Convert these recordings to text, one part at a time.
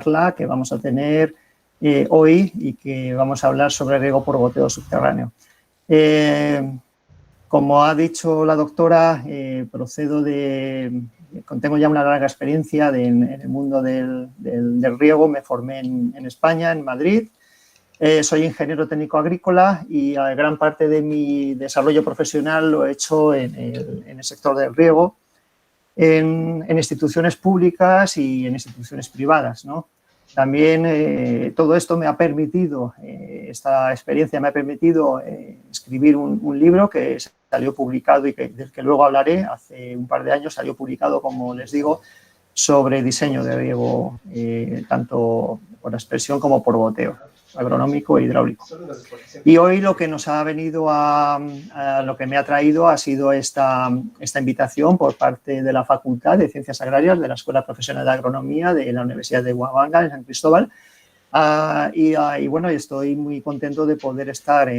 charla que vamos a tener hoy y que vamos a hablar sobre riego por goteo subterráneo. Como ha dicho la doctora, tengo ya una larga experiencia en el mundo del riego. Me formé en España, en Madrid. Soy ingeniero técnico agrícola y gran parte de mi desarrollo profesional lo he hecho en el sector del riego, en instituciones públicas y en instituciones privadas, ¿no? También todo esto me ha permitido, esta experiencia me ha permitido escribir un libro que salió publicado y del que luego hablaré. Hace un par de años salió publicado, como les digo, sobre diseño de riego, tanto por aspersión como por goteo, agronómico e hidráulico. Y hoy lo que nos ha venido lo que me ha traído ha sido esta invitación por parte de la Facultad de Ciencias Agrarias de la Escuela Profesional de Agronomía de la Universidad de Huamanga, en San Cristóbal. Bueno, estoy muy contento de poder estar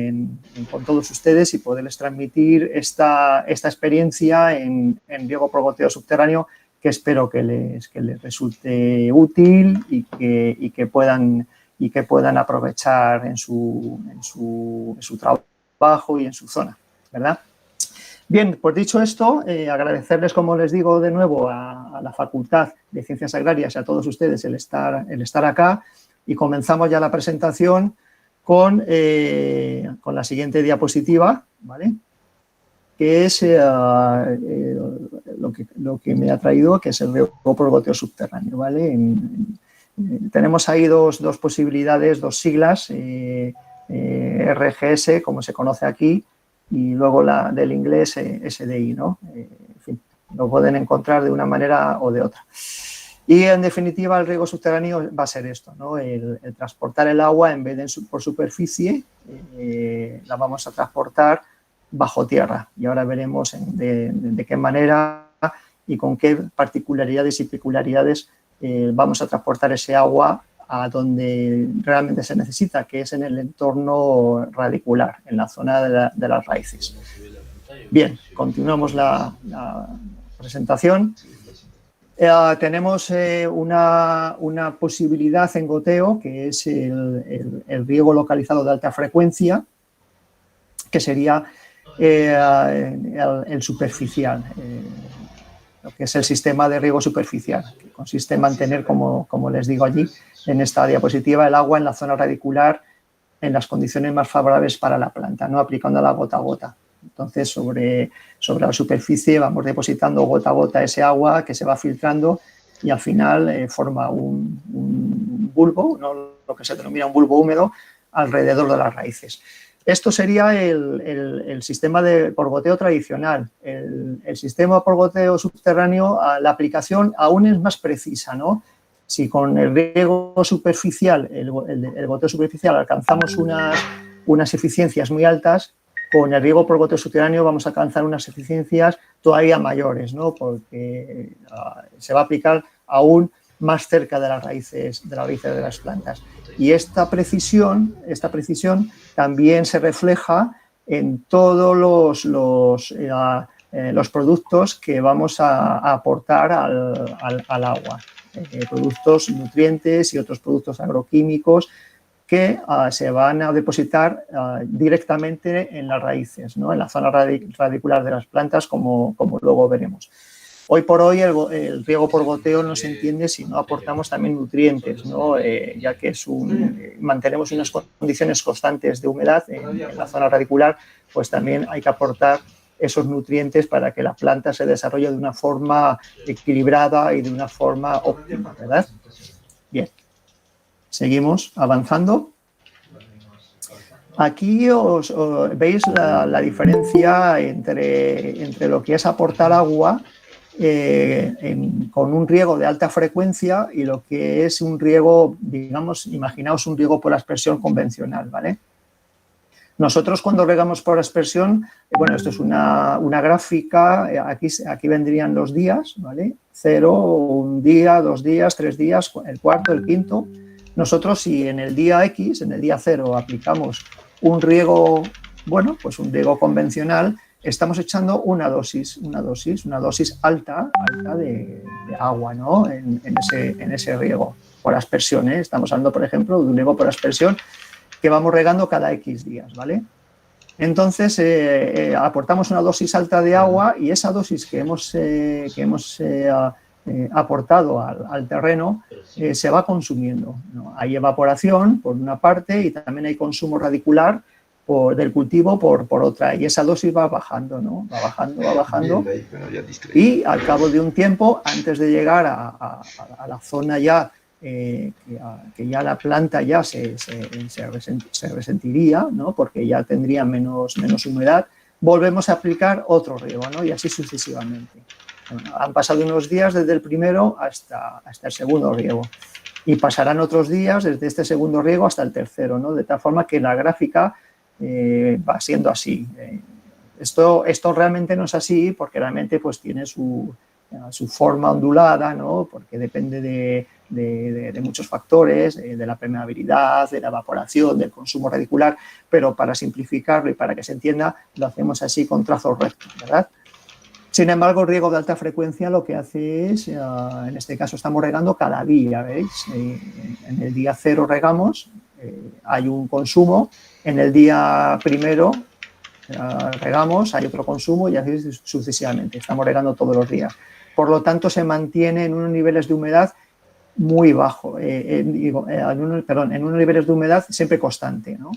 con todos ustedes y poderles transmitir esta experiencia en riego por goteo subterráneo, que espero que les resulte útil y que puedan aprovechar en su trabajo y en su zona, ¿verdad? Bien, pues dicho esto, agradecerles, como les digo, de nuevo a la Facultad de Ciencias Agrarias y a todos ustedes el estar acá, y comenzamos ya la presentación con la siguiente diapositiva, ¿vale? Que es lo que me ha traído, que es el riego por goteo subterráneo, ¿vale? Tenemos ahí dos posibilidades, dos siglas, RGS, como se conoce aquí, y luego la del inglés SDI, ¿no? En fin, lo pueden encontrar de una manera o de otra. Y en definitiva el riego subterráneo va a ser esto, ¿no? El transportar el agua, en vez de por superficie, la vamos a transportar bajo tierra. Y ahora veremos de qué manera y con qué particularidades y peculiaridades vamos a transportar ese agua a donde realmente se necesita, que es en el entorno radicular, en la zona de las raíces. Bien, continuamos la presentación. Tenemos una posibilidad en goteo, que es el riego localizado de alta frecuencia, que sería el superficial, lo que es el sistema de riego superficial, que consiste en mantener, como les digo allí, en esta diapositiva, el agua en la zona radicular en las condiciones más favorables para la planta, ¿no? Aplicándola gota a gota. Entonces, sobre la superficie vamos depositando gota a gota ese agua que se va filtrando y al final forma un bulbo, ¿no? Lo que se denomina un bulbo húmedo alrededor de las raíces. Esto sería el sistema por goteo tradicional. El sistema por goteo subterráneo, la aplicación aún es más precisa, ¿no? Si con el riego superficial, el goteo superficial, alcanzamos unas eficiencias muy altas, con el riego por goteo subterráneo vamos a alcanzar unas eficiencias todavía mayores, ¿no? Porque se va a aplicar aún más cerca de las raíces de las plantas. Y esta precisión también se refleja en todos los productos que vamos a aportar al agua. Productos nutrientes y otros productos agroquímicos que se van a depositar directamente en las raíces, ¿no? En la zona radicular de las plantas, como luego veremos. Hoy por hoy el riego por goteo no se entiende si no aportamos también nutrientes, ¿no? Ya que mantenemos unas condiciones constantes de humedad en la zona radicular, pues también hay que aportar esos nutrientes para que la planta se desarrolle de una forma equilibrada y de una forma óptima, ¿verdad? Bien, seguimos avanzando. Aquí veis la diferencia entre lo que es aportar agua con un riego de alta frecuencia y lo que es un riego, digamos, imaginaos un riego por aspersión convencional, ¿vale? Nosotros cuando regamos por aspersión, bueno, esto es una gráfica, aquí vendrían los días, ¿vale? 0, 1 día, 2 días, 3 días, el cuarto, el quinto. Nosotros si en el día X, en el día 0, aplicamos un riego, bueno, pues un riego convencional, estamos echando una dosis alta de agua, ¿no? En ese riego. por aspersión, ¿eh? Estamos hablando, por ejemplo, de un riego por aspersión que vamos regando cada X días, ¿vale? Entonces, aportamos una dosis alta de agua y esa dosis que hemos aportado al terreno se va consumiendo, ¿no? Hay evaporación por una parte y también hay consumo radicular del cultivo por otra, y esa dosis va bajando, ¿no? Va bajando y al cabo de un tiempo, antes de llegar a la zona ya que ya la planta ya se resentiría, ¿no? Porque ya tendría menos humedad, volvemos a aplicar otro riego, ¿no? Y así sucesivamente. Bueno, han pasado unos días desde el primero hasta el segundo riego y pasarán otros días desde este segundo riego hasta el tercero, ¿no? De tal forma que la gráfica va siendo así. Esto realmente no es así porque realmente pues tiene su forma ondulada, ¿no? Porque depende de muchos factores, de la permeabilidad, de la evaporación, del consumo radicular, pero para simplificarlo y para que se entienda, lo hacemos así con trazos rectos, ¿verdad? Sin embargo, el riego de alta frecuencia lo que hace es, en este caso estamos regando cada día, ¿veis? En el día 0 regamos, hay un consumo, en el día primero regamos, hay otro consumo y así sucesivamente, estamos regando todos los días. Por lo tanto, se mantiene en unos niveles de humedad muy bajo, en unos niveles de humedad siempre constante, ¿no?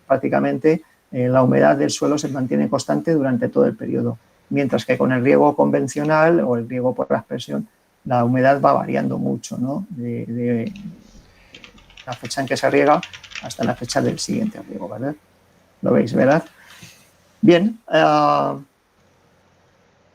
Prácticamente la humedad del suelo se mantiene constante durante todo el periodo, mientras que con el riego convencional o el riego por aspersión la humedad va variando mucho, ¿no? De la fecha en que se riega hasta la fecha del siguiente riego, ¿verdad? ¿Lo veis, verdad? Bien,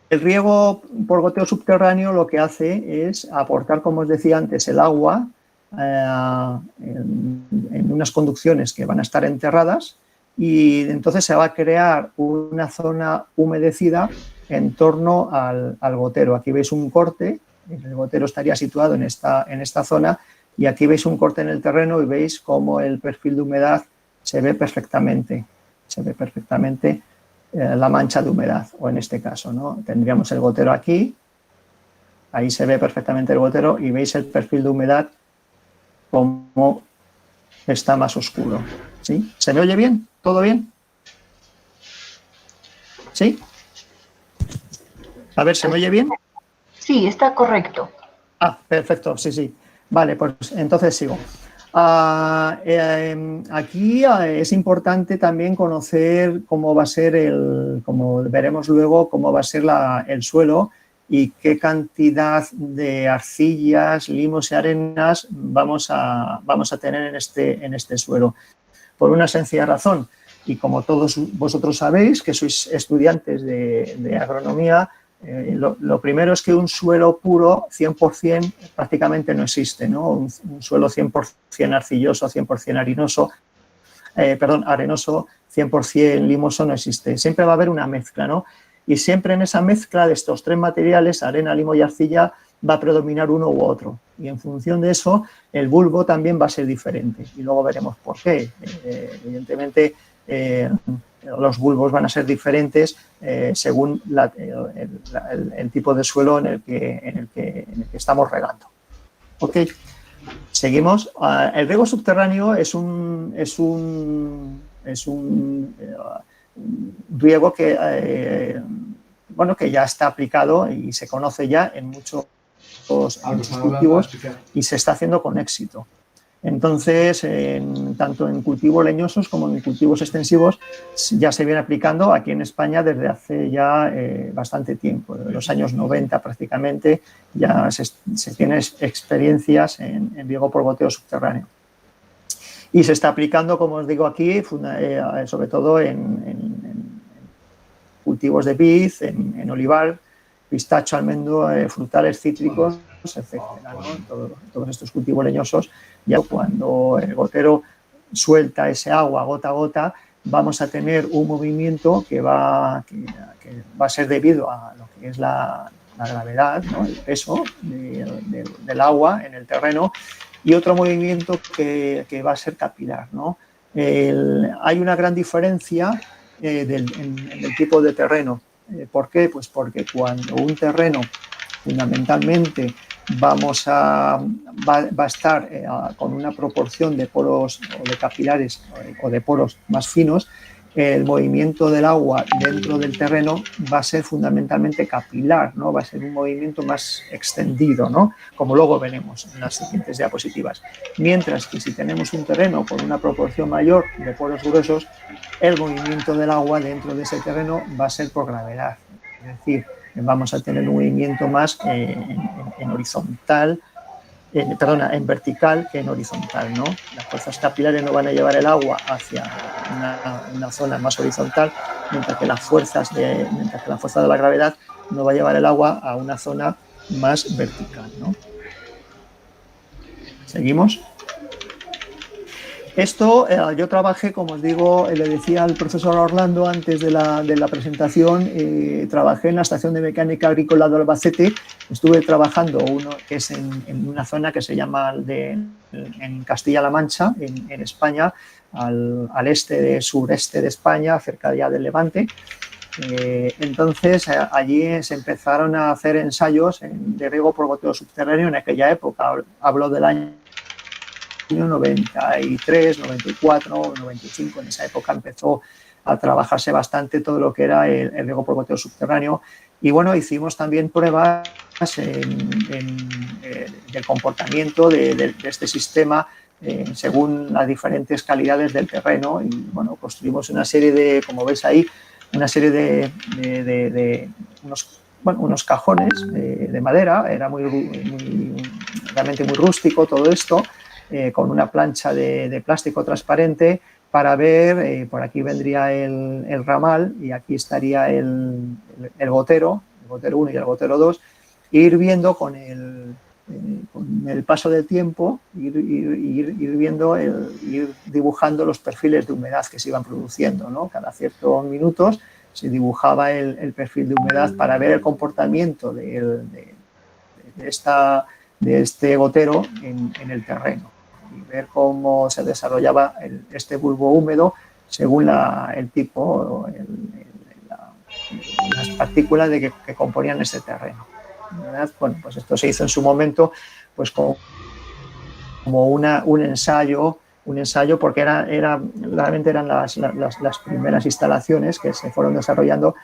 el riego por goteo subterráneo lo que hace es aportar, como os decía antes, el agua en unas conducciones que van a estar enterradas y entonces se va a crear una zona humedecida en torno al gotero. Aquí veis un corte, el gotero estaría situado en esta zona y aquí veis un corte en el terreno y veis cómo el perfil de humedad se ve perfectamente. La mancha de humedad, o en este caso, ¿no? Tendríamos el gotero aquí, ahí se ve perfectamente el gotero y veis el perfil de humedad como está más oscuro, ¿sí? ¿Se me oye bien? ¿Todo bien? ¿Sí? A ver, ¿se me oye bien? Sí, está correcto. Ah, perfecto, sí. Vale, pues entonces sigo. Aquí es importante también conocer cómo va a ser como veremos luego, cómo va a ser el suelo y qué cantidad de arcillas, limos y arenas vamos a tener en este suelo. Por una sencilla razón, y como todos vosotros sabéis que sois estudiantes de agronomía, lo primero es que un suelo puro 100% prácticamente no existe, ¿no? Un suelo 100% arcilloso, 100% arenoso, 100% limoso no existe. Siempre va a haber una mezcla, ¿no? Y siempre en esa mezcla de estos tres materiales, arena, limo y arcilla, va a predominar uno u otro. Y en función de eso, el bulbo también va a ser diferente. Y luego veremos por qué. Evidentemente, los bulbos van a ser diferentes según el tipo de suelo en el que estamos regando. ¿Ok? Seguimos. El riego subterráneo es un riego que ya está aplicado y se conoce ya en muchos cultivos y se está haciendo con éxito. Entonces, tanto en cultivos leñosos como en cultivos extensivos ya se viene aplicando aquí en España desde hace ya bastante tiempo, desde los años 90 prácticamente ya se tienen experiencias en riego por goteo subterráneo. Y se está aplicando, como os digo aquí, sobre todo en cultivos de vid, en olivar, pistacho, almendro, frutales, cítricos, etcétera, ¿no? Todos estos cultivos leñosos, ya cuando el gotero suelta ese agua gota a gota, vamos a tener un movimiento que va a ser debido a lo que es la gravedad, ¿no? El peso del agua en el terreno, y otro movimiento que va a ser capilar, ¿no? Hay una gran diferencia en el tipo de terreno. ¿Por qué? Pues porque cuando un terreno fundamentalmente va a estar con una proporción de poros o de capilares o de poros más finos. El movimiento del agua dentro del terreno va a ser fundamentalmente capilar, ¿no? Va a ser un movimiento más extendido, ¿no? Como luego veremos en las siguientes diapositivas. Mientras que si tenemos un terreno con una proporción mayor de poros gruesos, el movimiento del agua dentro de ese terreno va a ser por gravedad. Es decir, vamos a tener un movimiento más en horizontal, en vertical que en horizontal, ¿no? Las fuerzas capilares no van a llevar el agua hacia una zona más horizontal, mientras que la fuerza de la gravedad no va a llevar el agua a una zona más vertical, ¿no? ¿Seguimos? Esto, yo trabajé, como os digo, le decía al profesor Orlando antes de la presentación, trabajé en la Estación de Mecánica Agrícola de Albacete. Estuve trabajando que es en una zona que se llama en Castilla-La Mancha, en España, al sureste de España, cerca ya del Levante. Entonces, allí se empezaron a hacer ensayos de riego por goteo subterráneo en aquella época. Hablo del año 93, 94, 95, en esa época empezó a trabajarse bastante todo lo que era el riego por goteo subterráneo. Y bueno, hicimos también pruebas del comportamiento de este sistema según las diferentes calidades del terreno. Y bueno, construimos una serie de, como veis ahí, una serie de unos cajones de madera. Era realmente muy rústico todo esto. Con una plancha de plástico transparente para ver, por aquí vendría el ramal y aquí estaría el gotero 1 y el gotero 2, ir viendo con el paso del tiempo, ir dibujando los perfiles de humedad que se iban produciendo, ¿no? Cada ciertos minutos se dibujaba el perfil de humedad para ver el comportamiento de este gotero en el terreno y ver cómo se desarrollaba este bulbo húmedo según el tipo, las partículas que componían este terreno. ¿Verdad? Bueno, pues esto se hizo en su momento pues como un ensayo porque realmente eran las primeras instalaciones que se fueron desarrollando.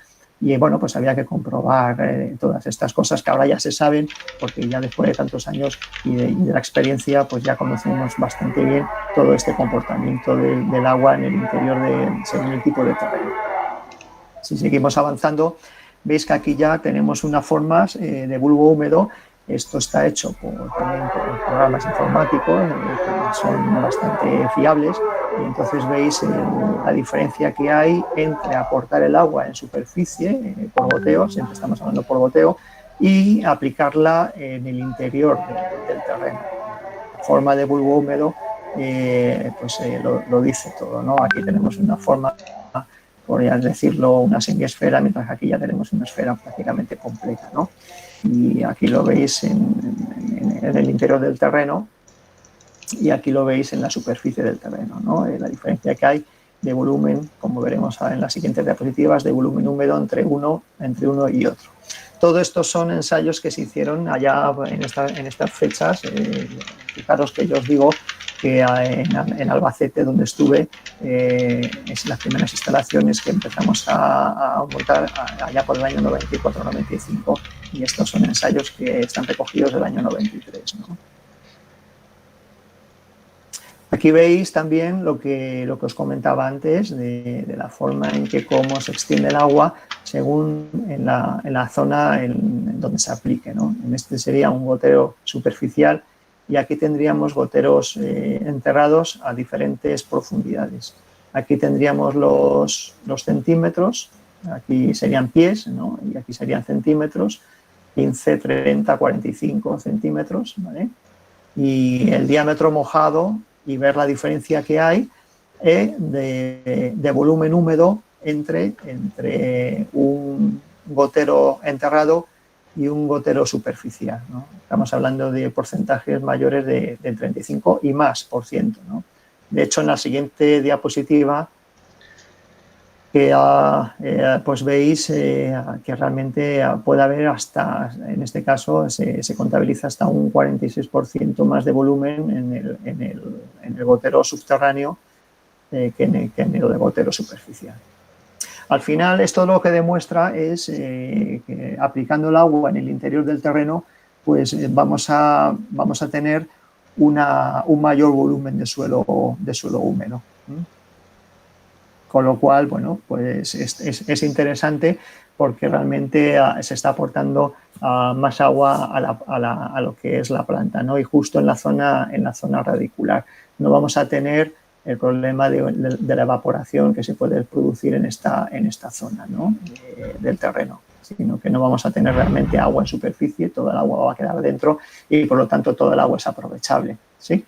Y bueno, pues había que comprobar todas estas cosas que ahora ya se saben, porque ya después de tantos años y de la experiencia, pues ya conocemos bastante bien todo este comportamiento del agua en el interior según el tipo de terreno. Si seguimos avanzando, veis que aquí ya tenemos unas formas de bulbo húmedo. Esto está hecho también por programas informáticos que son bastante fiables. Y entonces veis la diferencia que hay entre aportar el agua en superficie por goteo, siempre estamos hablando por goteo, y aplicarla en el interior del terreno. La forma de bulbo húmedo lo dice todo, ¿no? Aquí tenemos una forma, podrías decirlo, una semiesfera, mientras que aquí ya tenemos una esfera prácticamente completa, ¿no? Y aquí lo veis en el interior del terreno y aquí lo veis en la superficie del terreno, ¿no? La diferencia que hay de volumen, como veremos en las siguientes diapositivas, de volumen húmedo entre uno y otro. Todo esto son ensayos que se hicieron allá en estas fechas. Fijaros que yo os digo que en Albacete, donde estuve, es las primeras instalaciones que empezamos a montar allá por el año 94-95, y estos son ensayos que están recogidos del año 93, ¿no? Aquí veis también lo que os comentaba antes de la forma en que cómo se extiende el agua según en la zona en donde se aplique, ¿no? En este sería un gotero superficial y aquí tendríamos goteros enterrados a diferentes profundidades. Aquí tendríamos los centímetros, aquí serían pies, ¿no? Y aquí serían centímetros, 15, 30, 45 centímetros, ¿vale? Y el diámetro mojado y ver la diferencia que hay de volumen húmedo entre un gotero enterrado y un gotero superficial, ¿no? Estamos hablando de porcentajes mayores del 35 y más %, ¿no? De hecho, en la siguiente diapositiva, en la siguiente diapositiva, veis que aquí tenemos una forma de bulbo húmedo. Aquí veis el bulbo húmedo, veis que está que pues veis que realmente puede haber hasta, en este caso se contabiliza hasta un 46% más de volumen en el gotero subterráneo que en el gotero superficial. Al final, esto lo que demuestra es que aplicando el agua en el interior del terreno, pues vamos a tener un mayor volumen de suelo húmedo. Con lo cual, bueno, pues es interesante porque realmente se está aportando más agua a lo que es la planta, ¿no? Y justo en la zona radicular. No vamos a tener el problema de la evaporación que se puede producir en esta zona, ¿no? Del terreno, sino que no vamos a tener realmente agua en superficie, toda el agua va a quedar dentro y por lo tanto todo el agua es aprovechable, ¿sí?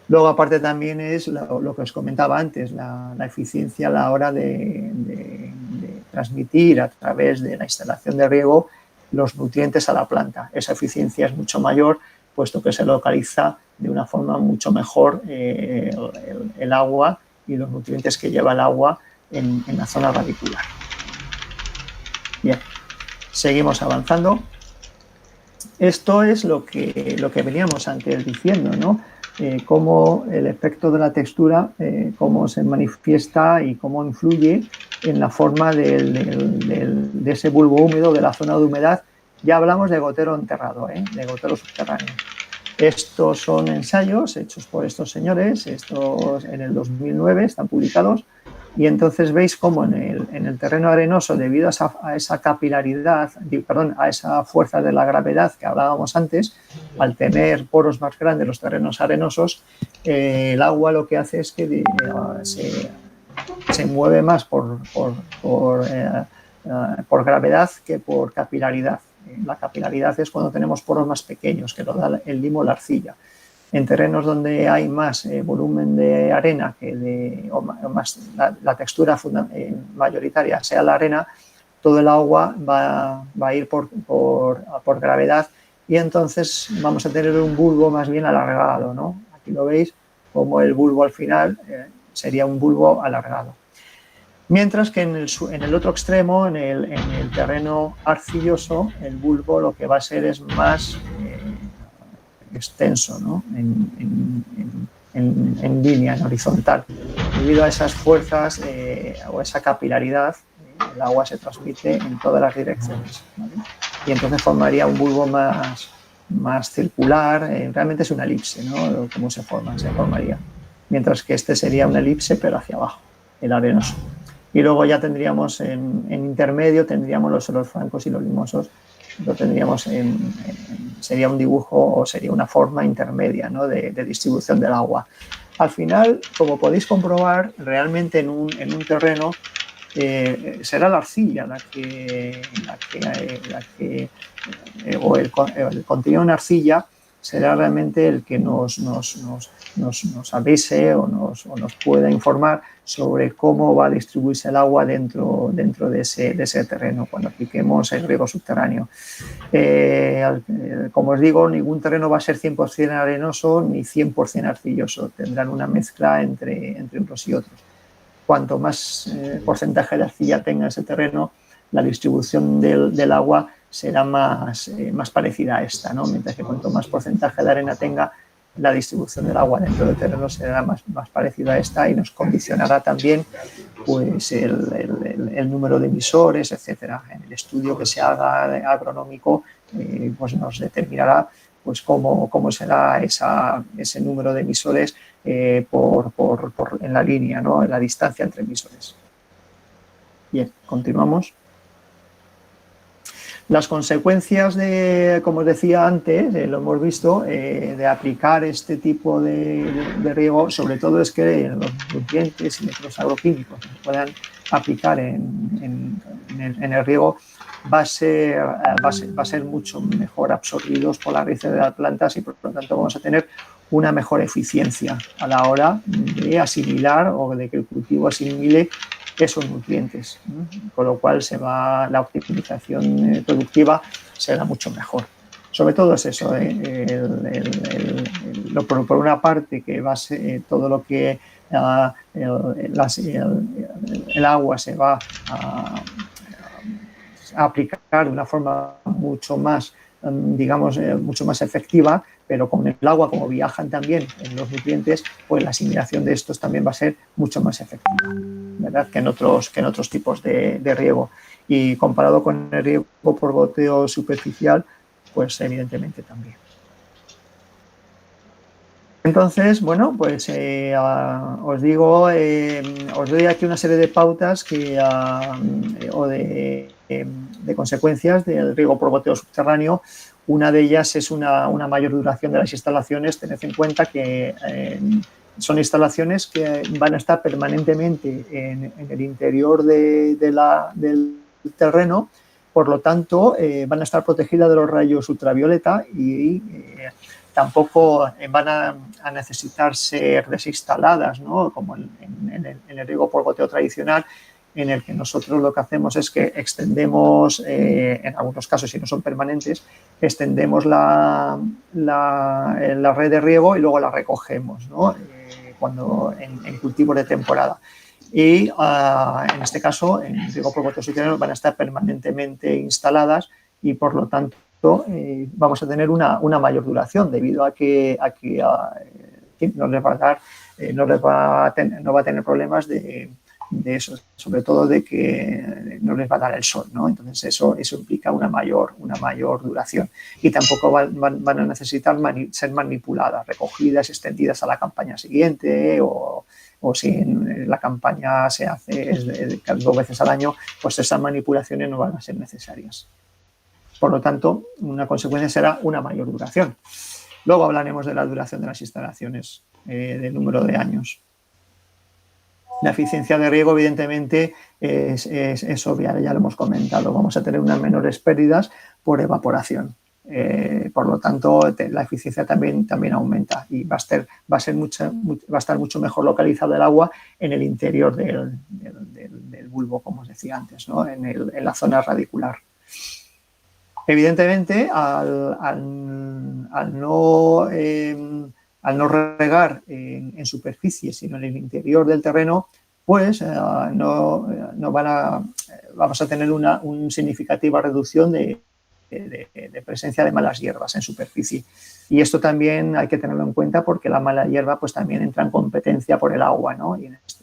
Luego, aparte también es lo que os comentaba antes, la eficiencia a la hora de transmitir a través de la instalación de riego los nutrientes a la planta. Esa eficiencia es mucho mayor, puesto que se localiza de una forma mucho mejor el agua y los nutrientes que lleva el agua en la zona radicular. Bien, seguimos avanzando. Esto es lo que veníamos antes diciendo, ¿no? Cómo el efecto de la textura, cómo se manifiesta y cómo influye en la forma de ese bulbo húmedo, de la zona de humedad. Ya hablamos de gotero enterrado, de gotero subterráneo. Estos son ensayos hechos por estos señores, estos en el 2009 están publicados, y entonces veis cómo en el terreno arenoso, debido a esa capilaridad, perdón, a esa fuerza de la gravedad que hablábamos antes, al tener poros más grandes los terrenos arenosos, el agua lo que hace es que se mueve más por gravedad que por capilaridad. La capilaridad es cuando tenemos poros más pequeños, que lo da el limo o la arcilla. En terrenos donde hay más volumen de arena o más la textura mayoritaria sea la arena, todo el agua va a ir por gravedad y entonces vamos a tener un bulbo más bien alargado, ¿no? Aquí lo veis como el bulbo al final sería un bulbo alargado. Mientras que en el otro extremo, en el terreno arcilloso, el bulbo lo que va a ser es más extenso, ¿no? en línea, en horizontal. Debido a esas fuerzas o esa capilaridad, el agua se transmite en todas las direcciones, ¿vale? Y entonces formaría un bulbo más circular, realmente es una elipse, ¿no? ¿Cómo se formaría? Mientras que este sería una elipse, pero hacia abajo, el arenoso. Y luego ya tendríamos en intermedio, tendríamos los suelos francos y los limosos. Lo tendríamos sería un dibujo o sería una forma intermedia, ¿no? de distribución del agua. Al final, como podéis comprobar, realmente en un terreno será la arcilla o el contenido en arcilla será realmente el que nos avise o nos pueda informar sobre cómo va a distribuirse el agua dentro de ese terreno cuando apliquemos el riego subterráneo. Como os digo, ningún terreno va a ser 100% arenoso ni 100% arcilloso. Tendrán una mezcla entre unos y otros. Cuanto más porcentaje de arcilla tenga ese terreno, la distribución del agua será más parecida a esta, ¿no? Mientras que cuanto más porcentaje de arena tenga, la distribución del agua dentro del terreno será más parecida a esta y nos condicionará también pues, el número de emisores, etcétera. En el estudio que se haga agronómico pues nos determinará pues, cómo será ese número de emisores en la línea, ¿no? En la distancia entre emisores. Bien, continuamos. Las consecuencias como os decía antes, lo hemos visto, de aplicar este tipo de riego, sobre todo es que los nutrientes y los agroquímicos que se puedan aplicar en el riego va a ser mucho mejor absorbidos por las raíces de las plantas y por lo tanto vamos a tener una mejor eficiencia a la hora de asimilar o de que el cultivo asimile esos nutrientes, con lo cual la optimización productiva será mucho mejor. Sobre todo es eso, por una parte que va a ser todo lo que el agua se va a aplicar de una forma mucho más, digamos, mucho más efectiva, pero con el agua, como viajan también en los nutrientes, pues la asimilación de estos también va a ser mucho más efectiva, ¿verdad?, que en otros tipos de riego. Y comparado con el riego por goteo superficial, pues evidentemente también. Entonces, bueno, pues os doy aquí una serie de pautas o de consecuencias del riego por goteo subterráneo. Una de ellas es una mayor duración de las instalaciones. Tened en cuenta que son instalaciones que van a estar permanentemente en el interior del terreno, por lo tanto, van a estar protegidas de los rayos ultravioleta y tampoco van a necesitar ser desinstaladas, ¿no?, como en el riego por goteo tradicional, en el que nosotros lo que hacemos es que extendemos, en algunos casos, si no son permanentes, extendemos la red de riego y luego la recogemos, ¿no?, cuando en cultivos de temporada. Y en este caso, en riego por goteo subterráneo van a estar permanentemente instaladas y, por lo tanto, vamos a tener una mayor duración, debido a que no va a tener problemas de eso, sobre todo de que no les va a dar el sol, ¿no? Entonces eso implica una mayor duración, y tampoco van a necesitar ser manipuladas, recogidas, extendidas a la campaña siguiente, o si la campaña se hace 2 veces al año, pues esas manipulaciones no van a ser necesarias. Por lo tanto, una consecuencia será una mayor duración. Luego hablaremos de la duración de las instalaciones, del número de años. La eficiencia de riego, evidentemente, es obvia, ya lo hemos comentado. Vamos a tener unas menores pérdidas por evaporación. Por lo tanto, la eficiencia también aumenta, y va a estar mucho mejor localizado el agua en el interior del bulbo, como os decía antes, ¿no?, en la zona radicular. Evidentemente, al no regar en superficie, sino en el interior del terreno, pues vamos a tener una significativa reducción de presencia de malas hierbas en superficie. Y esto también hay que tenerlo en cuenta, porque la mala hierba pues también entra en competencia por el agua, ¿no?,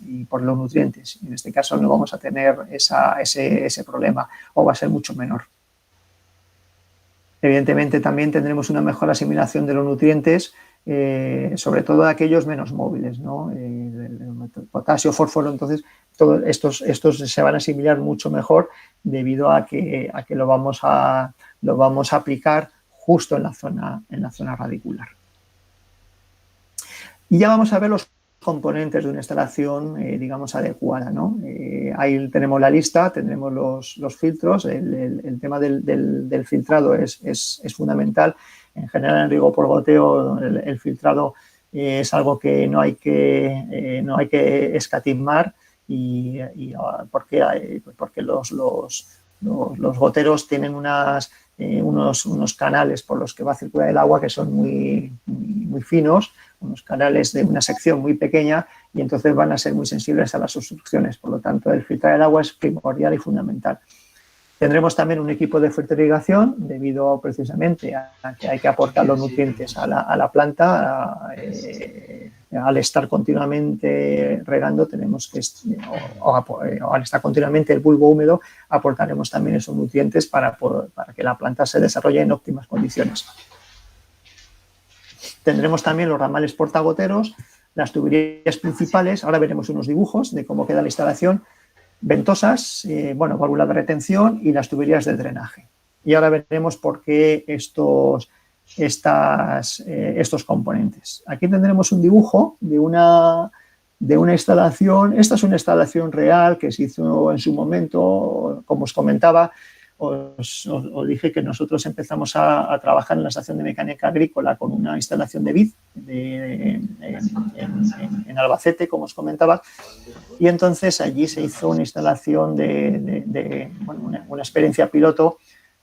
y por los nutrientes. Y en este caso no vamos a tener ese problema, o va a ser mucho menor. Evidentemente también tendremos una mejor asimilación de los nutrientes, sobre todo de aquellos menos móviles, ¿no?, el potasio, fósforo. Entonces, todos estos se van a asimilar mucho mejor, debido a que lo vamos a aplicar justo en la zona radicular. Y ya vamos a ver los componentes de una instalación, digamos, adecuada, ¿no? Ahí tenemos la lista, tendremos los filtros. El tema del filtrado es fundamental. En general, en riego por goteo, el filtrado es algo que no hay que escatimar, porque los goteros tienen unos canales por los que va a circular el agua, que son muy finos, unos canales de una sección muy pequeña, y entonces van a ser muy sensibles a las obstrucciones. Por lo tanto, el filtrar el agua es primordial y fundamental. Tendremos también un equipo de fertilización, debido precisamente a que hay que aportar los nutrientes a la planta. Al estar continuamente regando, al estar continuamente el bulbo húmedo, aportaremos también esos nutrientes para que la planta se desarrolle en óptimas condiciones. Tendremos también los ramales portagoteros, las tuberías principales. Ahora veremos unos dibujos de cómo queda la instalación. Ventosas, válvulas de retención y las tuberías de drenaje. Y ahora veremos por qué estos componentes. Aquí tendremos un dibujo de una instalación. Esta es una instalación real que se hizo en su momento. Como os comentaba, os dije que nosotros empezamos a trabajar en la estación de mecánica agrícola con una instalación de vid en Albacete, como os comentaba, y entonces allí se hizo una instalación una experiencia piloto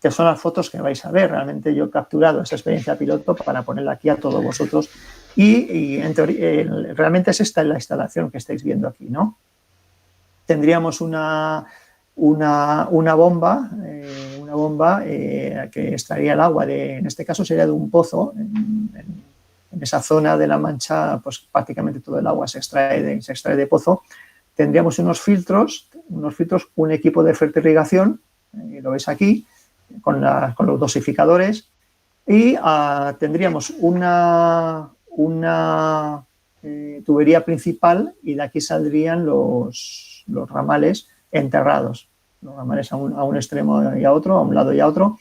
que son las fotos que vais a ver. Realmente yo he capturado esa experiencia piloto para ponerla aquí a todos vosotros y en teoría, realmente es esta la instalación que estáis viendo aquí, ¿no? Tendríamos una bomba, que extraería el agua, en este caso sería de un pozo. En esa zona de La Mancha, pues prácticamente todo el agua se extrae de pozo. Tendríamos unos filtros, un equipo de fertirrigación, lo veis aquí, con los dosificadores, y tendríamos una tubería principal y de aquí saldrían los ramales enterrados, los ramales a un extremo y a otro, a un lado y a otro,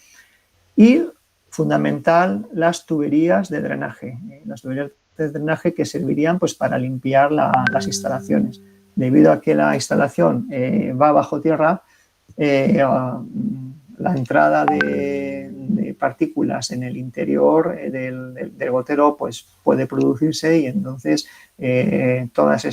y fundamental las tuberías de drenaje, que servirían pues para limpiar las instalaciones. Debido a que la instalación va bajo tierra, la entrada de partículas en el interior del gotero pues puede producirse y entonces todas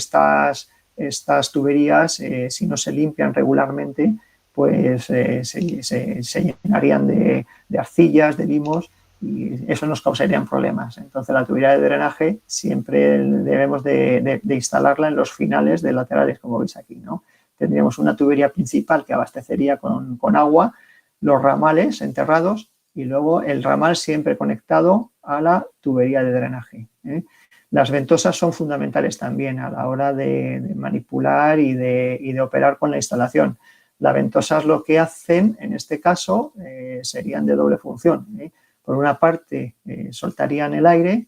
estas tuberías, si no se limpian regularmente, pues se llenarían de arcillas, de limos, y eso nos causaría problemas. Entonces la tubería de drenaje siempre debemos de instalarla en los finales de laterales, como veis aquí, ¿no? Tendríamos una tubería principal que abastecería con agua los ramales enterrados y luego el ramal siempre conectado a la tubería de drenaje, ¿eh? Las ventosas son fundamentales también a la hora de manipular y de operar con la instalación. Las ventosas lo que hacen, en este caso, serían de doble función, ¿eh? Por una parte, soltarían el aire,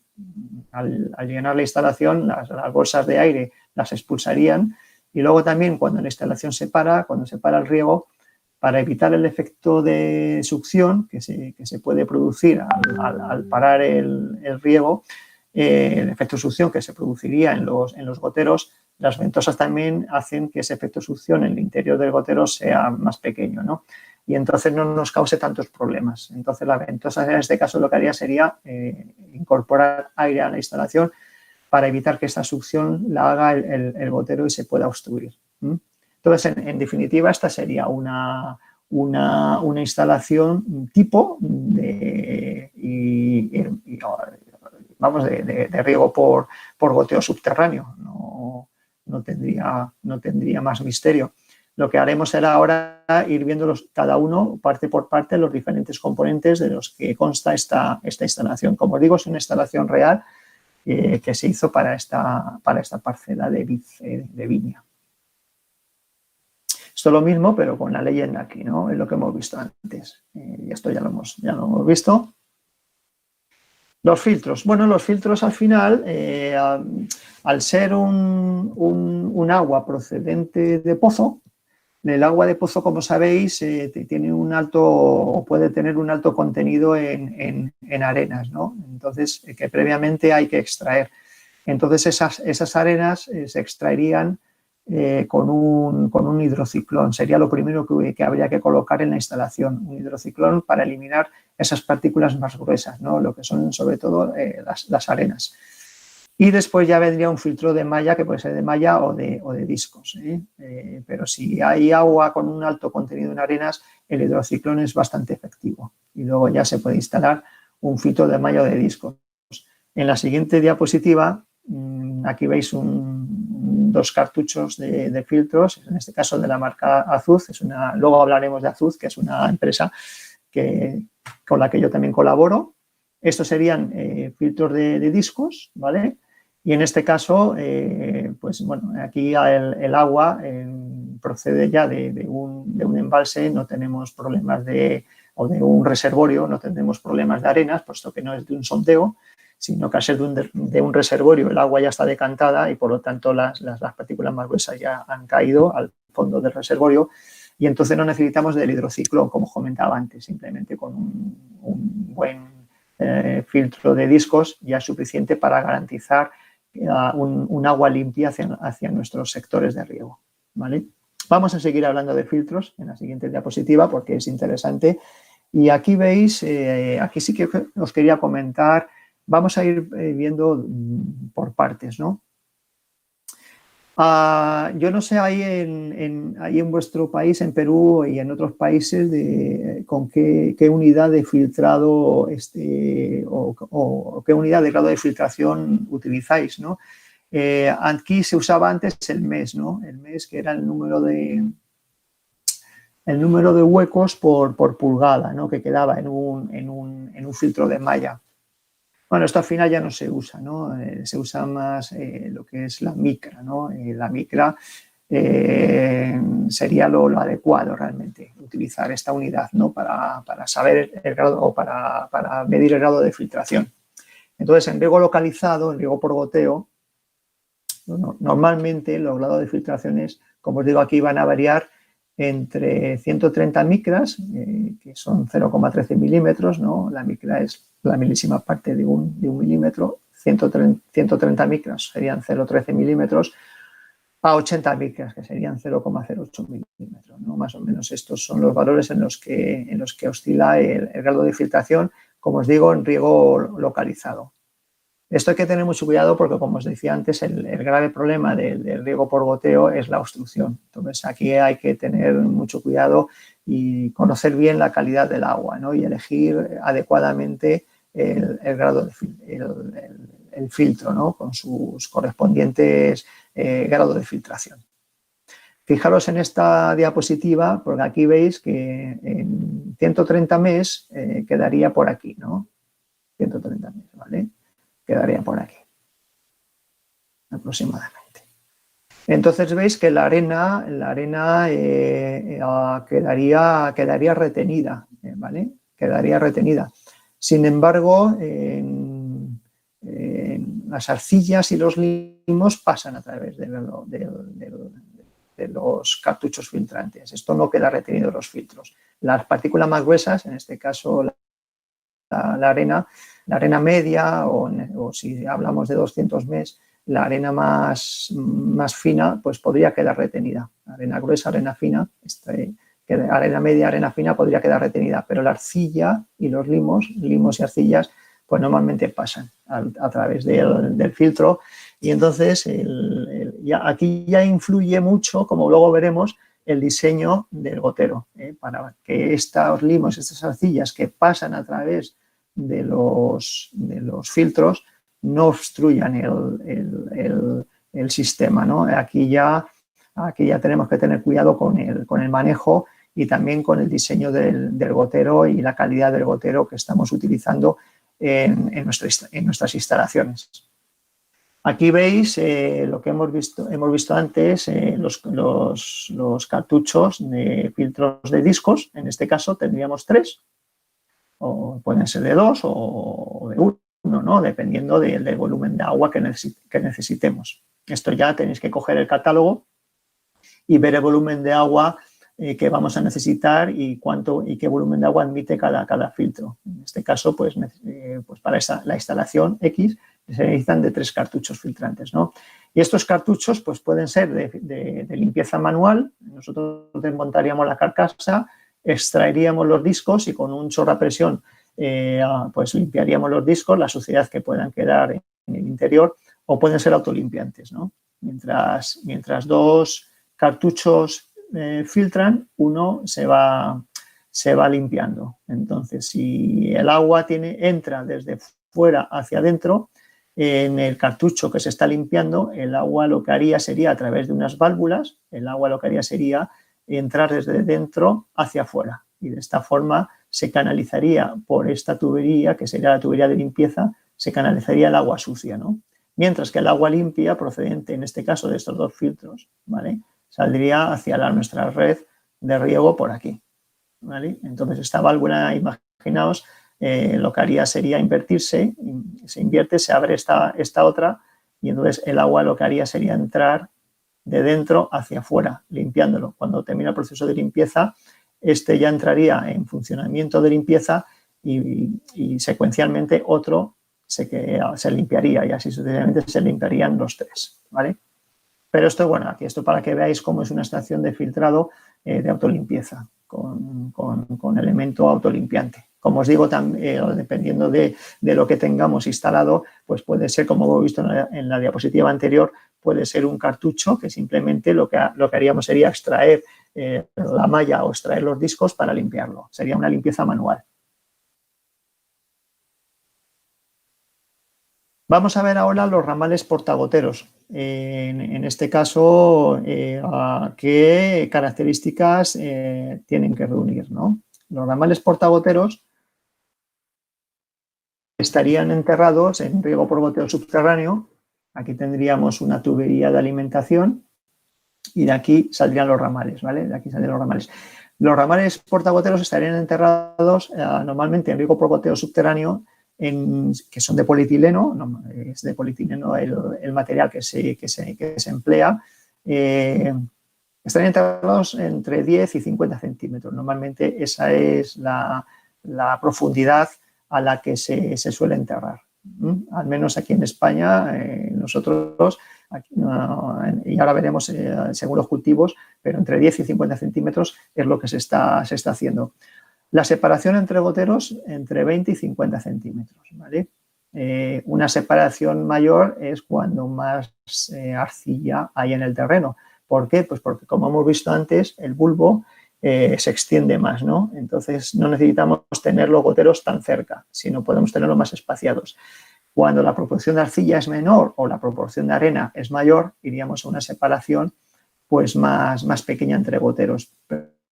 al llenar la instalación, las bolsas de aire las expulsarían y luego también cuando la instalación cuando se para el riego, para evitar el efecto de succión que se puede producir al parar el riego, el efecto de succión que se produciría en los goteros, las ventosas también hacen que ese efecto de succión en el interior del gotero sea más pequeño, ¿no? Y entonces no nos cause tantos problemas. Entonces la ventosa en este caso lo que haría sería incorporar aire a la instalación para evitar que esta succión la haga el gotero y se pueda obstruir. Entonces, en definitiva, esta sería una instalación tipo de riego por goteo subterráneo. No tendría más misterio. Lo que haremos será ahora ir viendo cada uno, parte por parte, los diferentes componentes de los que consta esta instalación. Como digo, es una instalación real que se hizo para esta parcela de viña. Esto es lo mismo, pero con la leyenda aquí, ¿no? Es lo que hemos visto antes. Y esto ya lo hemos visto. Los filtros. Bueno, los filtros al final, al ser un agua procedente de pozo, el agua de pozo, como sabéis, tiene puede tener un alto contenido en arenas, ¿no? Entonces, que previamente hay que extraer. Entonces, esas arenas se extraerían con un hidrociclón. Sería lo primero que habría que colocar en la instalación, un hidrociclón para eliminar esas partículas más gruesas, ¿no? Lo que son sobre todo las arenas. Y después ya vendría un filtro de malla, que puede ser de malla o de discos, ¿eh? Pero si hay agua con un alto contenido en arenas, el hidrociclón es bastante efectivo. Y luego ya se puede instalar un filtro de malla o de discos. En la siguiente diapositiva, aquí veis dos cartuchos de filtros, en este caso de la marca Azuz. Luego hablaremos de Azuz, que es una empresa con la que yo también colaboro. Estos serían filtros de discos, ¿vale? Y en este caso, pues bueno, aquí el agua procede ya de un embalse, no tenemos problemas o de un reservorio, no tendremos problemas de arenas, puesto que no es de un sondeo, sino que al ser de un reservorio el agua ya está decantada y por lo tanto las partículas más gruesas ya han caído al fondo del reservorio y entonces no necesitamos del hidrociclón, como comentaba antes, simplemente con un buen filtro de discos ya es suficiente para garantizar un agua limpia hacia nuestros sectores de riego, ¿vale? Vamos a seguir hablando de filtros en la siguiente diapositiva porque es interesante. Y aquí veis, aquí sí que os quería comentar, vamos a ir viendo por partes, ¿no? Yo no sé ahí ahí en vuestro país, en Perú y en otros países, con qué unidad de filtrado o qué unidad de grado de filtración utilizáis, ¿no? Aquí se usaba antes el MES, ¿no? El MES, que era el número de huecos por pulgada, ¿no? Que quedaba en un filtro de malla. Bueno, esto al final ya no se usa, ¿no? Se usa más lo que es la micra, ¿no? La micra sería lo adecuado realmente, utilizar esta unidad, ¿no? Para saber el grado o para medir el grado de filtración. Entonces, en riego localizado, en riego por goteo, normalmente los grados de filtraciones, como os digo aquí, van a variar entre 130 micras, que son 0,13 milímetros, ¿no? La micra es la milésima parte de un milímetro, 130 micras serían 0,13 milímetros, a 80 micras, que serían 0,08 milímetros, ¿no? Más o menos estos son los valores en los que oscila el grado de filtración, como os digo, en riego localizado. Esto hay que tener mucho cuidado porque, como os decía antes, el grave problema del riego por goteo es la obstrucción. Entonces, aquí hay que tener mucho cuidado y conocer bien la calidad del agua, ¿no? Y elegir adecuadamente el grado el filtro, ¿no? Con sus correspondientes grados de filtración. Fijaros en esta diapositiva, porque aquí veis que en 130 mes quedaría por aquí, ¿no? 130 mes, ¿vale? Quedaría por aquí, aproximadamente. Entonces veis que la arena quedaría retenida, ¿vale? Quedaría retenida. Sin embargo, las arcillas y los limos pasan a través de los cartuchos filtrantes. Esto no queda retenido en los filtros. Las partículas más gruesas, en este caso la arena media o si hablamos de 200 mes, la arena más fina, pues podría quedar retenida. Arena gruesa, arena fina, arena media, arena fina podría quedar retenida, pero la arcilla y los limos y arcillas, pues normalmente pasan a través del filtro y entonces aquí ya influye mucho, como luego veremos, el diseño del gotero, para que estos limos, estas arcillas que pasan a través de los filtros no obstruyan el sistema, ¿no? Aquí ya tenemos que tener cuidado con el manejo y también con el diseño del gotero y la calidad del gotero que estamos utilizando en nuestras instalaciones. Aquí veis lo que hemos visto antes, los cartuchos de filtros de discos. En este caso tendríamos 3, o pueden ser de 2 o de 1, ¿no? Dependiendo del volumen de agua que necesitemos. Esto ya tenéis que coger el catálogo y ver el volumen de agua que vamos a necesitar y qué volumen de agua admite cada filtro. En este caso, pues para la instalación X se necesitan de 3 cartuchos filtrantes, ¿no? Y estos cartuchos pues pueden ser de limpieza manual. Nosotros desmontaríamos la carcasa, extraeríamos los discos y con un chorro a presión pues limpiaríamos los discos, la suciedad que puedan quedar en el interior, o pueden ser autolimpiantes, ¿no? Mientras 2 cartuchos filtran, uno se va limpiando. Entonces, si el agua entra desde fuera hacia adentro, en el cartucho que se está limpiando, el agua lo que haría sería, a través de unas válvulas, entrar desde dentro hacia afuera. Y de esta forma se canalizaría por esta tubería, que sería la tubería de limpieza, se canalizaría el agua sucia, ¿no? Mientras que el agua limpia, procedente en este caso de estos 2 filtros, ¿vale?, saldría hacia nuestra red de riego por aquí, ¿vale? Entonces, esta válvula, imaginaos, lo que haría sería invertirse, se invierte, se abre esta otra y entonces el agua lo que haría sería entrar de dentro hacia afuera, limpiándolo. Cuando termina el proceso de limpieza, ya entraría en funcionamiento de limpieza y secuencialmente otro se limpiaría y así sucesivamente se limpiarían los 3, ¿vale? Pero esto, bueno, aquí esto para que veáis cómo es una estación de filtrado de autolimpieza con elemento autolimpiante. Como os digo, dependiendo de lo que tengamos instalado, pues puede ser, como hemos visto en la diapositiva anterior, puede ser un cartucho que simplemente lo que haríamos sería extraer la malla o extraer los discos para limpiarlo. Sería una limpieza manual. Vamos a ver ahora los ramales portagoteros. En este caso, ¿qué características tienen que reunir, ¿no? Los ramales portagoteros estarían enterrados en riego por goteo subterráneo. Aquí tendríamos una tubería de alimentación y de aquí saldrían los ramales, ¿vale? De aquí saldrían los ramales. Los ramales portagoteros estarían enterrados normalmente en riego por goteo subterráneo, que son de polietileno, no, es de polietileno el material que se emplea. Estarían enterrados entre 10 y 50 centímetros. Normalmente esa es la profundidad a la que se suele enterrar. Al menos aquí en España, nosotros, y ahora veremos según los cultivos, pero entre 10 y 50 centímetros es lo que se está haciendo. La separación entre goteros entre 20 y 50 centímetros, ¿vale? Una separación mayor es cuando más arcilla hay en el terreno. ¿Por qué? Pues porque, como hemos visto antes, el bulbo se extiende más, ¿no? Entonces, no necesitamos tener los goteros tan cerca, sino podemos tenerlos más espaciados. Cuando la proporción de arcilla es menor o la proporción de arena es mayor, iríamos a una separación pues más pequeña entre goteros,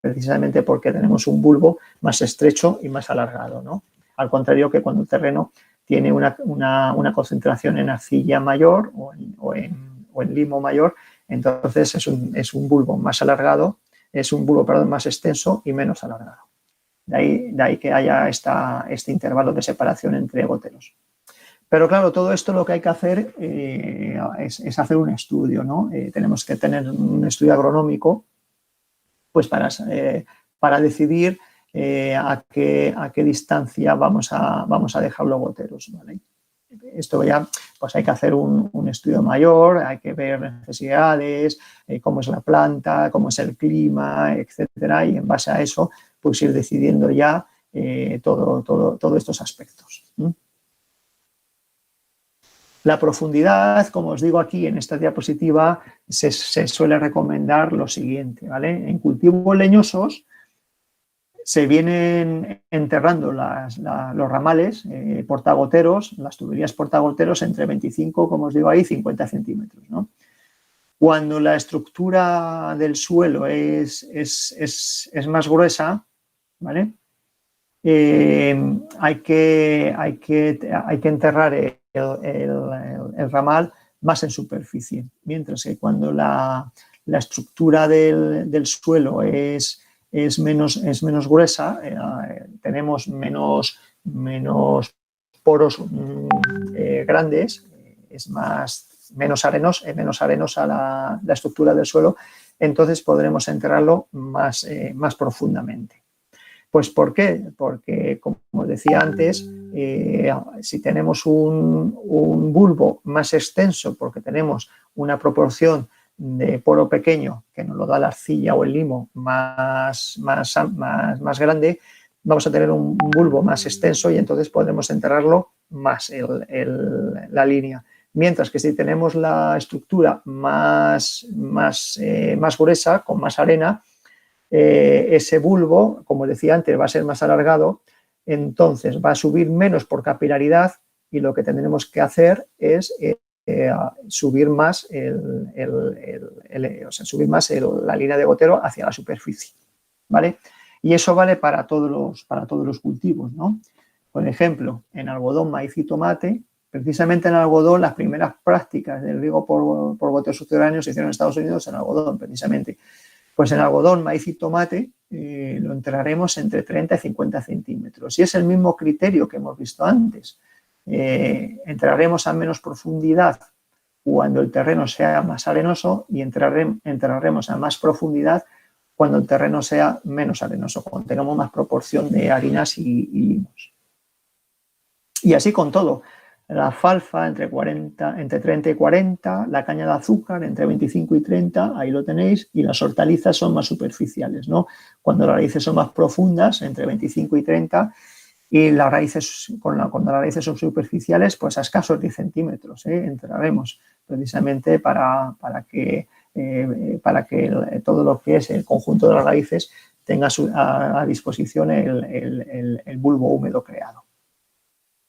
precisamente porque tenemos un bulbo más estrecho y más alargado, ¿no? Al contrario que cuando el terreno tiene una concentración en arcilla mayor o en limo mayor, entonces es un bulbo más alargado, es un bulbo, perdón, más extenso y menos alargado. De ahí que haya este intervalo de separación entre goteros. Pero claro, todo esto lo que hay que hacer es hacer un estudio, ¿no? Tenemos que tener un estudio agronómico pues para decidir a qué distancia vamos a dejar los goteros, ¿vale? Esto ya, pues hay que hacer un estudio mayor, hay que ver necesidades, cómo es la planta, cómo es el clima, etcétera, y en base a eso, pues ir decidiendo ya todos estos aspectos. La profundidad, como os digo aquí en esta diapositiva, se suele recomendar lo siguiente, ¿vale? En cultivos leñosos se vienen enterrando los ramales portagoteros, las tuberías portagoteros entre 25, como os digo ahí, 50 centímetros, ¿no? Cuando la estructura del suelo es más gruesa, ¿vale? Hay que enterrar el ramal más en superficie, mientras que cuando la estructura del suelo es menos gruesa, tenemos menos poros grandes, es menos arenosa la estructura del suelo, entonces podremos enterrarlo más profundamente. Pues ¿por qué? Porque, como decía antes, si tenemos un bulbo más extenso, porque tenemos una proporción de poro pequeño que nos lo da la arcilla o el limo más grande, vamos a tener un bulbo más extenso y entonces podremos enterrarlo más la línea. Mientras que si tenemos la estructura más gruesa, con más arena, ese bulbo, como decía antes, va a ser más alargado, entonces va a subir menos por capilaridad y lo que tendremos que hacer es subir más la línea de gotero hacia la superficie, ¿vale? Y eso vale para todos los cultivos, ¿no? Por ejemplo, en algodón, maíz y tomate, precisamente en algodón las primeras prácticas del riego por goteo subterráneo se hicieron en Estados Unidos en algodón, precisamente. Pues en algodón, maíz y tomate lo enterraremos entre 30 y 50 centímetros. Y es el mismo criterio que hemos visto antes. Enterraremos a menos profundidad cuando el terreno sea más arenoso y enterraremos a más profundidad cuando el terreno sea menos arenoso, cuando tengamos más proporción de harinas y limos. Y así con todo. La alfalfa entre 30 y 40, la caña de azúcar entre 25 y 30, ahí lo tenéis, y las hortalizas son más superficiales, ¿no? Cuando las raíces son más profundas, entre 25 y 30, y las raíces, cuando las raíces son superficiales, pues a escasos 10 centímetros, entraremos. precisamente para que todo lo que es el conjunto de las raíces tenga a disposición el bulbo húmedo creado.